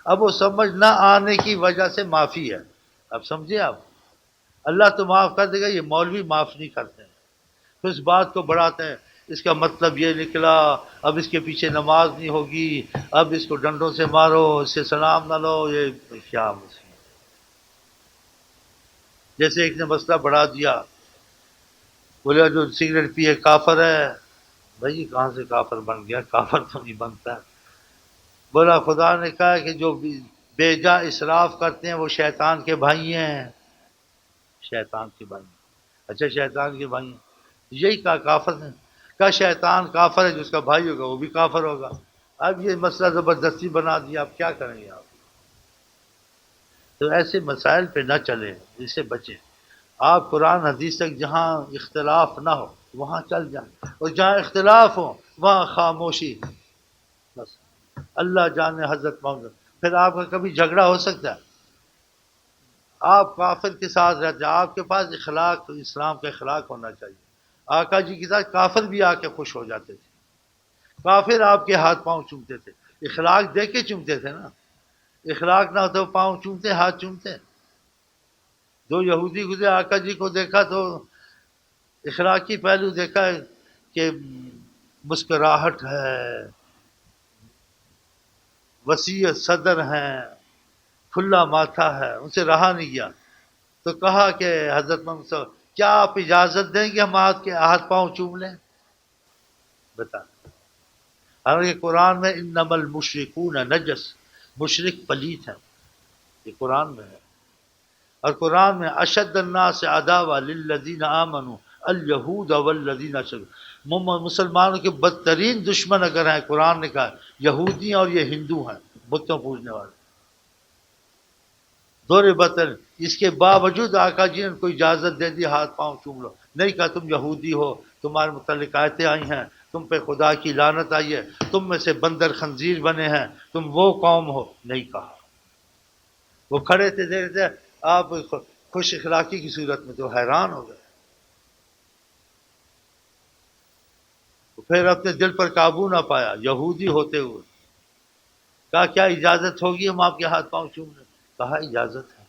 اب وہ سمجھ نہ آنے کی وجہ سے معافی ہے، اب سمجھے آپ، اللہ تو معاف کر دے گا، یہ مولوی معاف نہیں کرتے ہیں، پھر اس بات کو بڑھاتے ہیں، اس کا مطلب یہ نکلا، اب اس کے پیچھے نماز نہیں ہوگی، اب اس کو ڈنڈوں سے مارو، اس سے سلام نہ لو، یہ کیا مسئلہ، جیسے ایک نے مسئلہ بڑھا دیا، بولے جو سگریٹ پیے کافر ہے، بھائی کہاں سے کافر بن گیا، کافر تو نہیں بنتا، بولا خدا نے کہا کہ جو بے جا اسراف کرتے ہیں وہ شیطان کے بھائی ہیں، شیطان کے بھائی، اچھا شیطان کے بھائی ہیں، یہی کہا کافر نے، کہا شیطان کافر ہے، جس کا بھائی ہوگا وہ بھی کافر ہوگا، اب یہ مسئلہ زبردستی بنا دیا، اب کیا کریں گے آپ، تو ایسے مسائل پہ نہ چلیں، اس سے بچیں، آپ قرآن حدیث تک جہاں اختلاف نہ ہو وہاں چل جائیں، اور جہاں اختلاف ہو وہاں خاموشی، بس اللہ جانے حضرت محمد، پھر آپ کا کبھی جھگڑا ہو سکتا ہے، آپ کافر کے ساتھ رہتے ہیں، آپ کے پاس اخلاق، اسلام کا اخلاق ہونا چاہیے، آقا جی کے ساتھ کافر بھی آ کے خوش ہو جاتے تھے، کافر آپ کے ہاتھ پاؤں چومتے تھے، اخلاق دے کے چومتے تھے نا، اخلاق نہ ہوتا پاؤں چومتے، ہاتھ چومتے، دو یہودی گزرے، آقا جی کو دیکھا تو اخلاقی پہلو دیکھا کہ مسکراہٹ ہے، وسیع صدر ہیں، کھلا ماتھا ہے، ان سے رہا نہیں گیا. تو کہا کہ حضرت محمد صلی اللہ علیہ وسلم کیا آپ اجازت دیں گے ہم آپ کے ہاتھ پاؤں چوم لیں؟ بتا. حالانکہ قرآن میں انما المشرکون نجس، مشرک پلیت ہیں، یہ قرآن میں ہے. اور قرآن میں اشد الناس عداوہ للذین آمنوا الیہود والذین اشرکوا، مسلمانوں کے بدترین دشمن اگر ہیں، قرآن نے کہا یہودی اور یہ ہندو ہیں، بتوں پوجنے والے. دور بدتر. اس کے باوجود آقا جی نے کوئی اجازت دے دی ہاتھ پاؤں چوم لو، نہیں کہا تم یہودی ہو، تمہارے متعلق آیتیں آئی ہیں، تم پہ خدا کی لعنت آئی ہے، تم میں سے بندر خنزیر بنے ہیں، تم وہ قوم ہو، نہیں کہا. وہ کھڑے تھے دیکھ رہے تھے آپ خوش اخلاقی کی صورت میں، تو حیران ہو گئے. پھر اپنے دل پر قابو نہ پایا یہودی ہوتے ہوئے. کہا کیا اجازت ہوگی ہم آپ کے ہاتھ پاؤں چوم لیں؟ کہا اجازت ہے.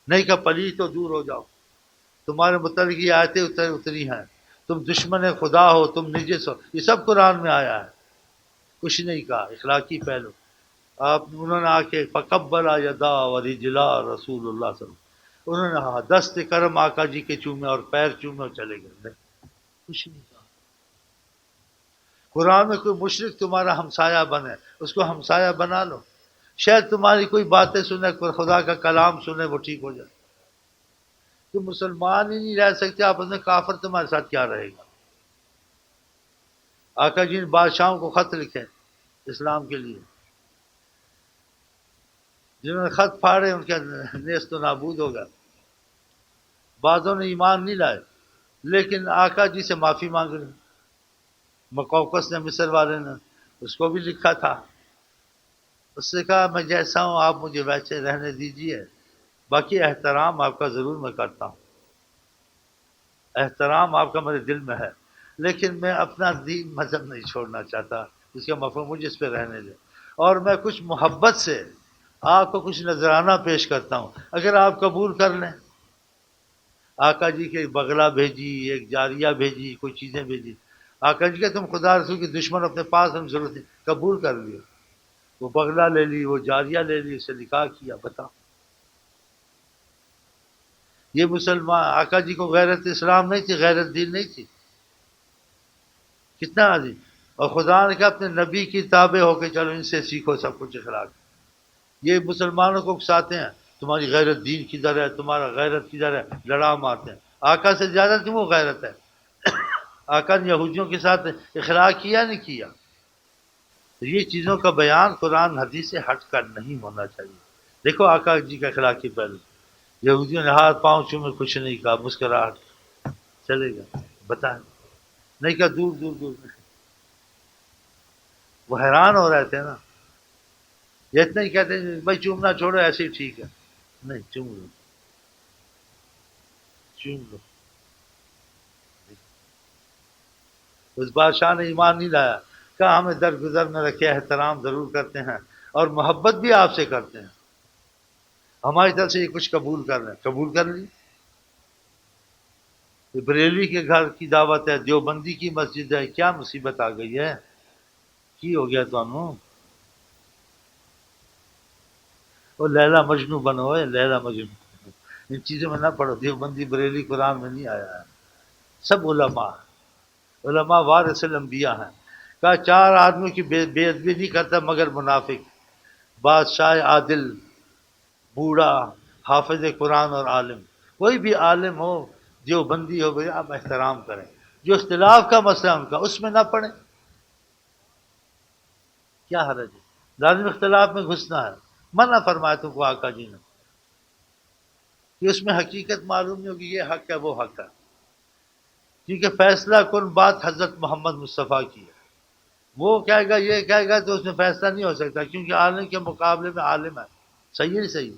نہیں کہا پلی تو دور ہو جاؤ، تمہارے متعلق یہ آیتیں اتری ہیں، تم دشمن خدا ہو، تم نجس ہو، یہ سب قرآن میں آیا ہے. کچھ نہیں کہا، اخلاقی پہلو. آپ انہوں نے آ کے فقبلا یدا ورجلا رسول اللہ صلی اللہ علیہ وسلم، انہوں نے کہا دست کرم آقا جی کے چومے اور پیر چومے اور چلے گئے. نہیں، کچھ نہیں کہا. قرآن میں کوئی مشرک تمہارا ہمسایہ بنے، اس کو ہمسایہ بنا لو، شاید تمہاری کوئی باتیں سنے، کوئی خدا کا کلام سنے، وہ ٹھیک ہو جائے. تم مسلمان ہی نہیں رہ سکتے، آپ میں کافر تمہارے ساتھ کیا رہے گا؟ آقا جی نے بادشاہوں کو خط لکھے اسلام کے لیے، جنہوں نے خط پھاڑے ان کے نیست و نابود ہو گیا. بعضوں نے ایمان نہیں لائے، لیکن آقا جی سے معافی مانگ لی. مقوقس نے، مصر والے نے، اس کو بھی لکھا تھا. اس سے کہا میں جیسا ہوں آپ مجھے ویسے رہنے دیجئے، باقی احترام آپ کا ضرور میں کرتا ہوں، احترام آپ کا میرے دل میں ہے، لیکن میں اپنا دین مذہب نہیں چھوڑنا چاہتا، اس کا مفہوم مجھے اس پہ رہنے دے. اور میں کچھ محبت سے آپ کو کچھ نذرانہ پیش کرتا ہوں، اگر آپ قبول کر لیں. آقا جی کے بغلہ بھیجی، ایک جاریہ بھیجی، کوئی چیزیں بھیجی. آقا جی کہ تم خدا رسول کے دشمن اپنے پاس، ہم ضرورت نہیں، قبول کر لیے. وہ بغلہ لے لی، وہ جاریہ لے لی، اسے نکاح کیا. بتاؤ، یہ مسلمان آقا جی کو غیرت اسلام نہیں تھی، غیرت دین نہیں تھی. کتنا عظیم. اور خدا نے کہا اپنے نبی کی تابع ہو کے چلو، ان سے سیکھو سب کچھ اخلاق. یہ مسلمانوں کو اکساتے ہیں، تمہاری غیرت دین کدھر ہے، تمہارا غیرت کدھر ہے، لڑا مارتے ہیں. آقا سے زیادہ تم وہ غیرت ہے. آقا نے یہودیوں کے ساتھ اخلاق کیا نہیں کیا؟ تو یہ چیزوں کا بیان قرآن حدیث سے ہٹ کر نہیں ہونا چاہیے. دیکھو آقا جی کا اخلاقی پہلو. یہودیوں نے ہاتھ پاؤں چومے، کچھ نہیں کہا، مسکراہٹ، چلے گا. بتائیں، نہیں کہا دور دور دور. وہ حیران ہو رہے تھے نا. یہ اتنا ہی کہتے ہیں بھائی چومنا چھوڑو، ایسے ہی ٹھیک ہے. نہیں، چوم لو، چوم لو. اس بادشاہ نے ایمان نہیں لایا، کہا ہمیں درگزر میں رکھے، احترام ضرور کرتے ہیں اور محبت بھی آپ سے کرتے ہیں، ہماری طرف سے یہ کچھ قبول کر رہے ہیں. قبول کر لی. بریلوی کے گھر کی دعوت ہے، دیوبندی کی مسجد ہے، کیا مصیبت آ گئی ہے؟ کی ہو گیا تمہوں؟ وہ لیلا مجنو بنو ہے، لیلا مجنو. ان چیزوں میں نہ پڑھو، دیوبندی بریلی قرآن میں نہیں آیا ہے. سب علماء، علماء وارث الانبیاء ہیں. کہا چار آدمیوں کی بے ادبی نہیں کرتا مگر منافق، بادشاہ عادل، بوڑھا، حافظ قرآن اور عالم. کوئی بھی عالم ہو، دیوبندی ہو گیا، آپ احترام کریں. جو اختلاف کا مسئلہ ان کا، اس میں نہ پڑیں، کیا حرج ہے؟ لازم اختلاف میں گھسنا ہے، منع فرمایا تم کو آقا جی نے کہ اس میں حقیقت معلوم نہیں ہوگی، یہ حق ہے وہ حق ہے. کیونکہ فیصلہ کن بات حضرت محمد مصطفیٰ کی ہے. وہ کہے گا، یہ کہے گا، تو اس میں فیصلہ نہیں ہو سکتا، کیونکہ عالم کے مقابلے میں عالم ہے. صحیح ہے، نہیں صحیح؟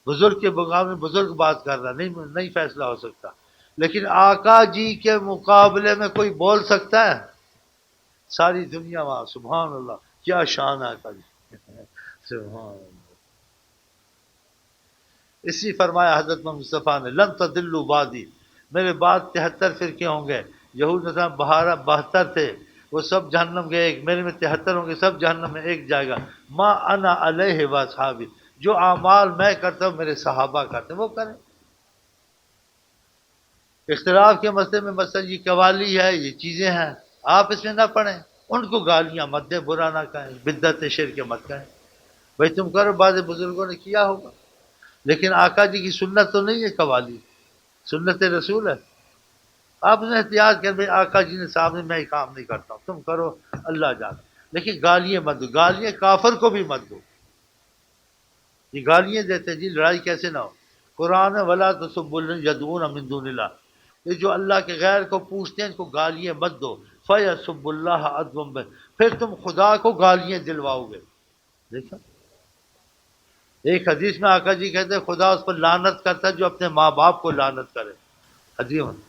بزرگ کے مقابلے میں بزرگ بات کر رہا، نہیں نہیں فیصلہ ہو سکتا. لیکن آقا جی کے مقابلے میں کوئی بول سکتا ہے؟ ساری دنیا وہاں، سبحان اللہ، کیا شان ہے آقا جی. سبحان اللہ. اسی فرمایا حضرت محمد مصطفیٰ نے لن تضلوا بعدی، میرے بعد 73 فرقے ہوں گے. یہود نصارہ 72 تھے، وہ سب جہنم گئے، ایک میرے میں 73 ہوں گے، سب جہنم میں، ایک جائے گا. ما انا علیہ واصحابی، جو اعمال میں کرتا ہوں میرے صحابہ کرتے ہیں وہ کریں. اختلاف کے مسئلے میں مثلا یہ قوالی ہے، یہ چیزیں ہیں، آپ اس میں نہ پڑھیں. ان کو گالیاں مت دیں، برا نہ کہیں، بدعت شرک مت کہیں. بھائی تم کرو، بعض بزرگوں نے کیا ہوگا، لیکن آقا جی کی سنت تو نہیں ہے قوالی، سنت رسول ہے. آپ نے احتیاط کر بھائی آقا جی نے صاحب نے میں یہ کام نہیں کرتا ہوں، تم کرو اللہ جانے. لیکن گالیاں مت دو، گالیاں کافر کو بھی مت دو. یہ گالیاں دیتے جی لڑائی کیسے نہ ہو. قرآن ولا تسبوا الذین یدعون من دون اللہ، یہ جو اللہ کے غیر کو پوچھتے ہیں ان کو گالیاں مت دو. فیسبوا اللہ عدوا پھر تم خدا کو گالیاں دلواؤ گے. دیکھا ایک حدیث میں آقا جی کہتے ہیں خدا اس پر لعنت کرتا ہے جو اپنے ماں باپ کو لعنت کرے. حدیث میں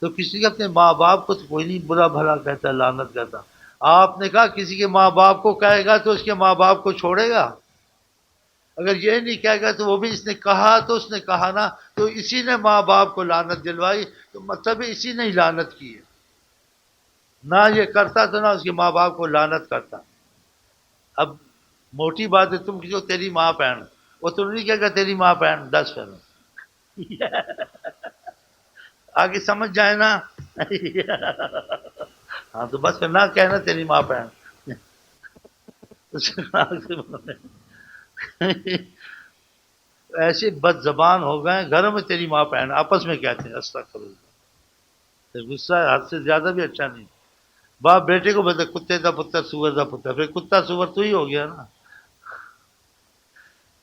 تو کسی کے اپنے ماں باپ کو تو کوئی نہیں برا بھلا کہتا لعنت کرتا. آپ نے کہا کسی کے ماں باپ کو کہے گا تو اس کے ماں باپ کو چھوڑے گا. اگر یہ نہیں کہے گا تو وہ بھی اس نے کہا تو اس نے کہا نا، تو اسی نے ماں باپ کو لعنت دلوائی، تو مطلب اسی نے ہی لعنت کی ہے. نہ یہ کرتا تو نہ اس کے ماں باپ کو لعنت کرتا. اب موٹی بات ہے تم کسی کو تیری ماں پہن، وہ تو نہیں کہے گا تیری ماں پہن 10 پہن. آگے سمجھ جائے نا. ہاں تو بس نہ کہنا تیری ماں پہن. ایسے بد زبان ہو گئے گھروں میں تیری ماں پہن آپس میں کہتے ہیں استغفر اللہ. غصہ حد سے زیادہ بھی اچھا نہیں. باپ بیٹے کو بولتے کتے کا پتر سور کا پتر، پھر کتا سور تو ہی ہو گیا نا.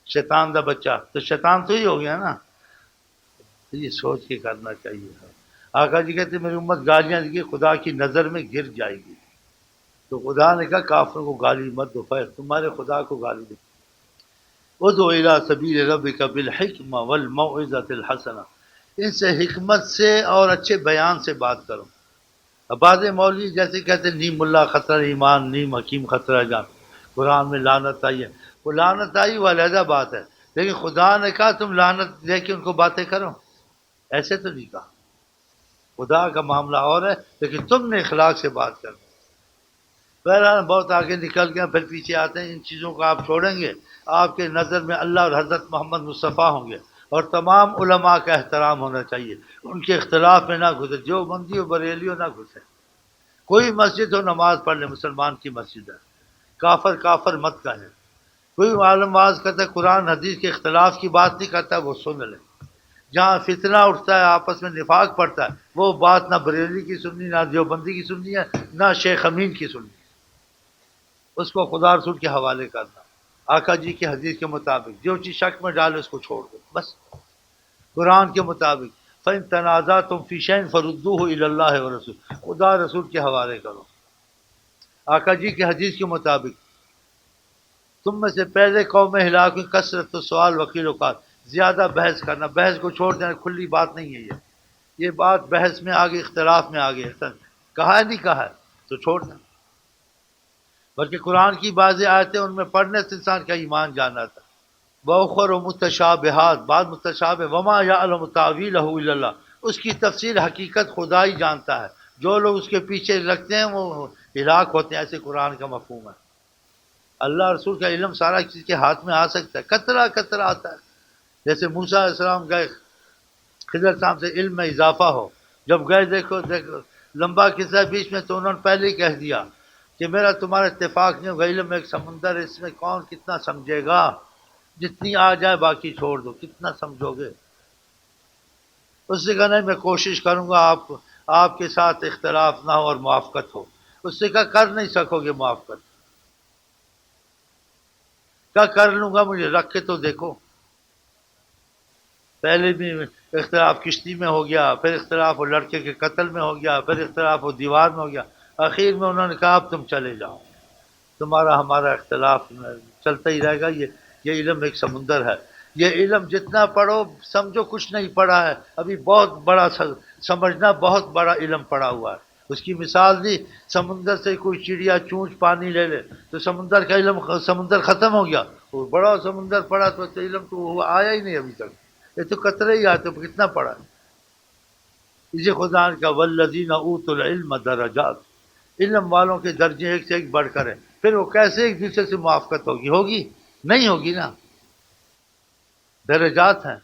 شیطان کا بچہ تو شیطان تو ہی ہو گیا نا. یہ سوچ کے کرنا چاہیے. آقا جی کہتے میری امت گالیاں دی خدا کی نظر میں گر جائے گی. تو خدا نے کہا کافروں کو گالی مت دو، پھر تمہارے خدا کو گالی دو. ادعو الی سبیل ربک بالحکمہ والموعظۃ الحسنہ، ان سے حکمت سے اور اچھے بیان سے بات کرو. اب بعض مولوی جیسے کہتے ہیں نیم اللہ خطرہ ایمان، نیم حکیم خطرہ جان، قرآن میں لعنت آئی ہے. وہ لعنت آئی وہ علیحدہ بات ہے، لیکن خدا نے کہا تم لعنت دے کے ان کو باتیں کرو، ایسے تو نہیں کہا. خدا کا معاملہ اور ہے، لیکن تم نے اخلاق سے بات کرنا. بہرحال بہت آگے نکل گیا، پھر پیچھے آتے ہیں. ان چیزوں کو آپ چھوڑیں گے آپ کے نظر میں اللہ اور حضرت محمد مصطفیٰ ہوں گے. اور تمام علماء کا احترام ہونا چاہیے، ان کے اختلاف میں نہ گھسے، جو بندی ہو بریلی ہو نہ گھسے. کوئی مسجد ہو نماز پڑھ لے، مسلمان کی مسجد ہے، کافر کافر مت کہیں. کوئی عالم واز کرتا ہے قرآن حدیث کے اختلاف کی بات نہیں کرتا، وہ سن لے. جہاں فتنہ اٹھتا ہے آپس میں نفاق پڑتا ہے، وہ بات نہ بریلی کی سننی، نہ دیوبندی کی سننی ہے، نہ شیخ امین کی سننی. اس کو خدا رسول کے حوالے کرنا، آقا جی کی حدیث کے مطابق. جو چیز شک میں ڈالے اس کو چھوڑ دو بس. قرآن کے مطابق فَإِن تَنَازَعْتُمْ فِي شَيْءٍ فَرُدُّوهُ إِلَى اللَّهِ وَرَسُولِهِ، خدا رسول کے حوالے کرو. آقا جی کی حدیث کے مطابق تم میں سے پہلے قوم ہلاک ہوئی کثرت سوال وکیل وقات، زیادہ بحث کرنا، بحث کو چھوڑ دینا، کھلی بات نہیں ہے. یہ بات بحث میں آگے اختلاف میں آگے کہا ہے نہیں کہا ہے تو چھوڑ دیں. بلکہ قرآن کی بعض آیتیں ان میں پڑھنے سے انسان کا ایمان جانا تھا. وَأُخَرُ مُتَشَابِهَاتٌ، بعض متشابہ، وَمَا يَعْلَمُ تَأْوِيلَهُ إِلَّا اللَّهُ، اس کی تفسیر حقیقت خدا ہی جانتا ہے. جو لوگ اس کے پیچھے لگتے ہیں وہ ہلاک ہوتے ہیں، ایسے قرآن کا مفہوم ہے. اللہ رسول کا علم سارا کسی کے ہاتھ میں آ سکتا ہے، قطرہ قطرہ آتا ہے. جیسے موسیٰ علیہ السلام گئے خضر صاحب سے علم میں اضافہ ہو، جب گئے دیکھو لمبا قصہ بیچ میں، تو انہوں نے پہلے ہی کہہ دیا کہ میرا تمہارا اتفاق نہیں ہوگا، علم ایک سمندر ہے، اس میں کون کتنا سمجھے گا، جتنی آ جائے باقی چھوڑ دو، کتنا سمجھو گے. اس سے کہا نہیں میں کوشش کروں گا آپ کے ساتھ اختلاف نہ ہو اور موافقت ہو. اس سے کہا کر نہیں سکو گے موافقت. کیا کر لوں گا، مجھے رکھ کے تو دیکھو. پہلے بھی اختلاف کشتی میں ہو گیا، پھر اختلاف وہ لڑکے کے قتل میں ہو گیا، پھر اختلاف وہ دیوار میں ہو گیا. آخر میں انہوں نے کہا اب تم چلے جاؤ، تمہارا ہمارا اختلاف چلتا ہی رہے گا. یہ علم ایک سمندر ہے، یہ علم جتنا پڑھو سمجھو کچھ نہیں پڑھا ہے، ابھی بہت بڑا سمجھنا بہت بڑا علم پڑا ہوا ہے. اس کی مثال دی، سمندر سے کوئی چڑیا چونچ پانی لے لے تو سمندر کا علم، سمندر ختم ہو گیا. وہ بڑا سمندر پڑا تو علم تو وہ آیا ہی نہیں ابھی تک. یہ تو قطرے ہی آتے، کتنا پڑا. اسی خدا کا والذین اوتوا العلم درجات، علم والوں کے درجے ایک سے ایک بڑھ کر ہیں. پھر وہ کیسے ایک دوسرے سے موافقت ہوگی نہیں ہوگی نا. درجات ہیں.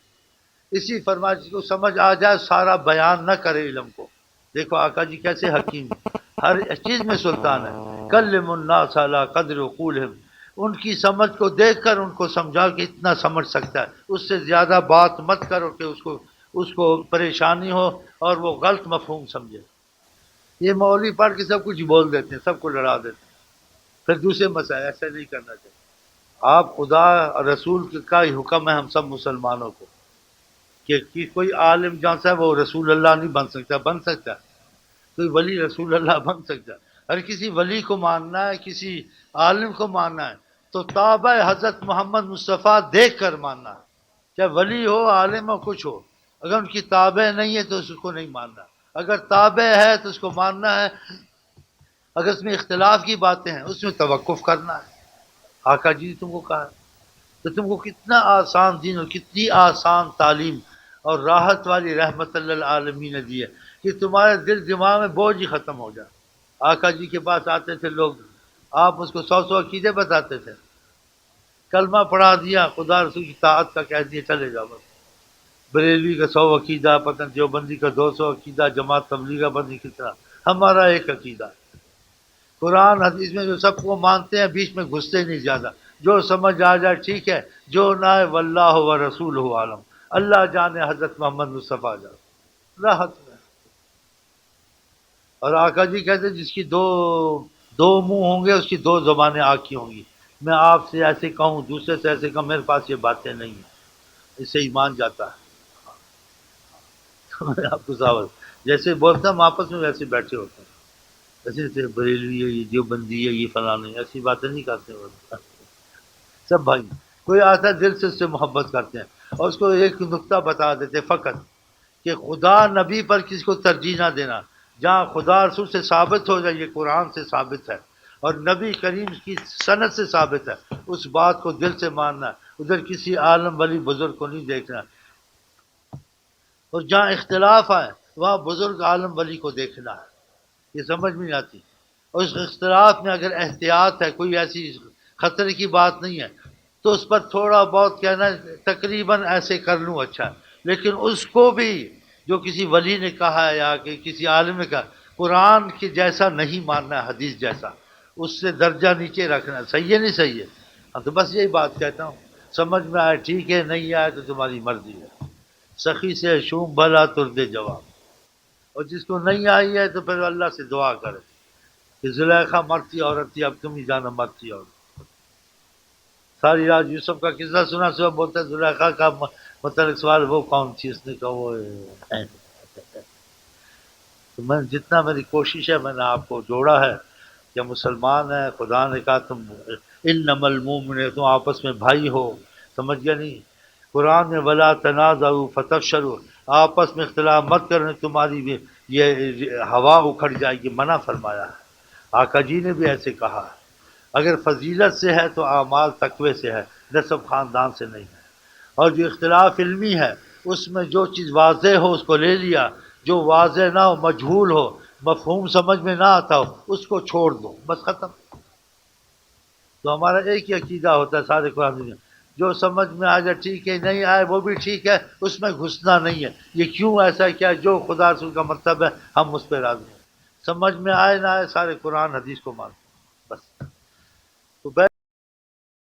اسی فرمایا جس کو سمجھ آ جائے سارا بیان نہ کرے علم کو. دیکھو آقا جی کیسے حکیم ہیں، ہر چیز میں سلطان ہے. کلم الناس علی قدر عقولہم، ان کی سمجھ کو دیکھ کر ان کو سمجھا کہ اتنا سمجھ سکتا ہے، اس سے زیادہ بات مت کرو کہ اس کو پریشانی ہو اور وہ غلط مفہوم سمجھے. یہ مولوی پڑھ کے سب کچھ بول دیتے ہیں، سب کو لڑا دیتے ہیں. پھر دوسرے مسائل ایسا نہیں کرنا چاہیے. آپ خدا اور رسول کا ہی حکم ہے ہم سب مسلمانوں کو کہ کوئی عالم جہاں سے وہ رسول اللہ نہیں بن سکتا. بن سکتا کوئی ولی رسول اللہ بن سکتا. ہر کسی ولی کو ماننا ہے، کسی عالم کو ماننا ہے تو تابع حضرت محمد مصطفیٰ دیکھ کر ماننا ہے. چاہے ولی ہو عالم ہو کچھ ہو، اگر ان کی تابع نہیں ہے تو اس کو نہیں ماننا. اگر تابع ہے تو اس کو ماننا ہے. اگر اس میں اختلاف کی باتیں ہیں اس میں توقف کرنا ہے. آقا جی نے تم کو کہا تو تم کو کتنا آسان دین اور کتنی آسان تعلیم اور راحت والی رحمت للعالمین نے دی ہے کہ تمہارے دل دماغ میں بوجھ ہی ختم ہو جائے. آقا جی کے پاس آتے تھے لوگ، آپ اس کو 100 عقیدے بتاتے تھے. کلمہ پڑھا دیا، خدا رسول کی طاعت کا کہہ دیا، چلے جاؤ بس. بریلوی کا 100 عقیدہ، پتن دیوبندی کا 200 عقیدہ، جماعت تبلیغہ بندی کی طرح. ہمارا ایک عقیدہ، قرآن حدیث میں جو سب کو مانتے ہیں بیچ میں گھستے نہیں زیادہ. جو سمجھ آ جائے ٹھیک ہے، جو نہ ہے واللہ و رسول عالم، اللہ جانے حضرت محمد مصطفیٰ جانے. راحت میں. اور آقا جی کہتے ہیں جس کی دو منہ ہوں گے اس کی 2 زبانیں آگ کی ہوں گی. میں آپ سے ایسے کہوں، دوسرے سے ایسے کہوں، میرے پاس یہ باتیں نہیں ہیں. اس سے ایمان جاتا ہے. میں آپ کو ثابت جیسے بولتا ہم آپس میں ویسے بیٹھے ہوتے ہیں. ایسے بریلوی ہے، یہ دیوبندی ہے، یہ فلاں، ایسی باتیں نہیں کرتے سب بھائی. کوئی آتا ہے دل سے اس سے محبت کرتے ہیں اور اس کو ایک نقطہ بتا دیتے فقط کہ خدا نبی پر کسی کو ترجیح نہ دینا. جہاں خدا رسول سے ثابت ہو جائے یہ قرآن سے ثابت ہے اور نبی کریم کی سند سے ثابت ہے، اس بات کو دل سے ماننا. ادھر کسی عالم ولی بزرگ کو نہیں دیکھنا. اور جہاں اختلاف ہے وہاں بزرگ عالم ولی کو دیکھنا ہے. یہ سمجھ میں نہیں آتی. اور اس اختلاف میں اگر احتیاط ہے، کوئی ایسی خطرے کی بات نہیں ہے تو اس پر تھوڑا بہت کہنا تقریباً ایسے کر لوں اچھا ہے. لیکن اس کو بھی جو کسی ولی نے کہا ہے یا کہ کسی عالم نے کہا قرآن کے جیسا نہیں ماننا ہے، حدیث جیسا، اس سے درجہ نیچے رکھنا. صحیح ہے نہیں صحیح ہے؟ ہاں تو بس یہی بات کہتا ہوں. سمجھ میں آئے ٹھیک ہے، نہیں آئے تو تمہاری مرضی ہے. سخی سے شوم بھلا تردے جواب. اور جس کو نہیں آئی ہے تو پھر اللہ سے دعا کرے کہ زلیخا مرتی عورت تھی، اب تم ہی جانا مرتی عورت. ساری رات یوسف کا قصہ سنا، صبح بولتا ہے زلیخا کا متعلق سوال وہ کون تھی، اس نے کہا وہ تو میں جتنا میری کوشش ہے میں نے آپ کو جوڑا ہے کہ مسلمان ہے. خدا نے کہا تم انما المؤمنون، تم آپس میں بھائی ہو. سمجھ گیا نہیں؟ قرآن میں ولا تنازعوا فتفشلوا، آپس میں اختلاف مت کرنے تمہاری بھی یہ ہوا اکھڑ جائے گی، منع فرمایا ہے. آقا جی نے بھی ایسے کہا ہے. اگر فضیلت سے ہے تو اعمال تقوی سے ہے، نسب خاندان سے نہیں ہے. اور جو اختلاف علمی ہے اس میں جو چیز واضح ہو اس کو لے لیا، جو واضح نہ ہو، مجہول ہو، مفہوم سمجھ میں نہ آتا ہو، اس کو چھوڑ دو، بس ختم. تو ہمارا ایک ہی عقیدہ ہوتا ہے سارے قرآن میں، جو سمجھ میں آ جائے ٹھیک ہے، نہیں آئے وہ بھی ٹھیک ہے، اس میں گھسنا نہیں ہے. یہ کیوں ایسا کیا، جو خدا رسول کا مطلب ہے ہم اس پہ راضی ہیں. سمجھ میں آئے نہ آئے سارے قرآن حدیث کو مانتے بس. تو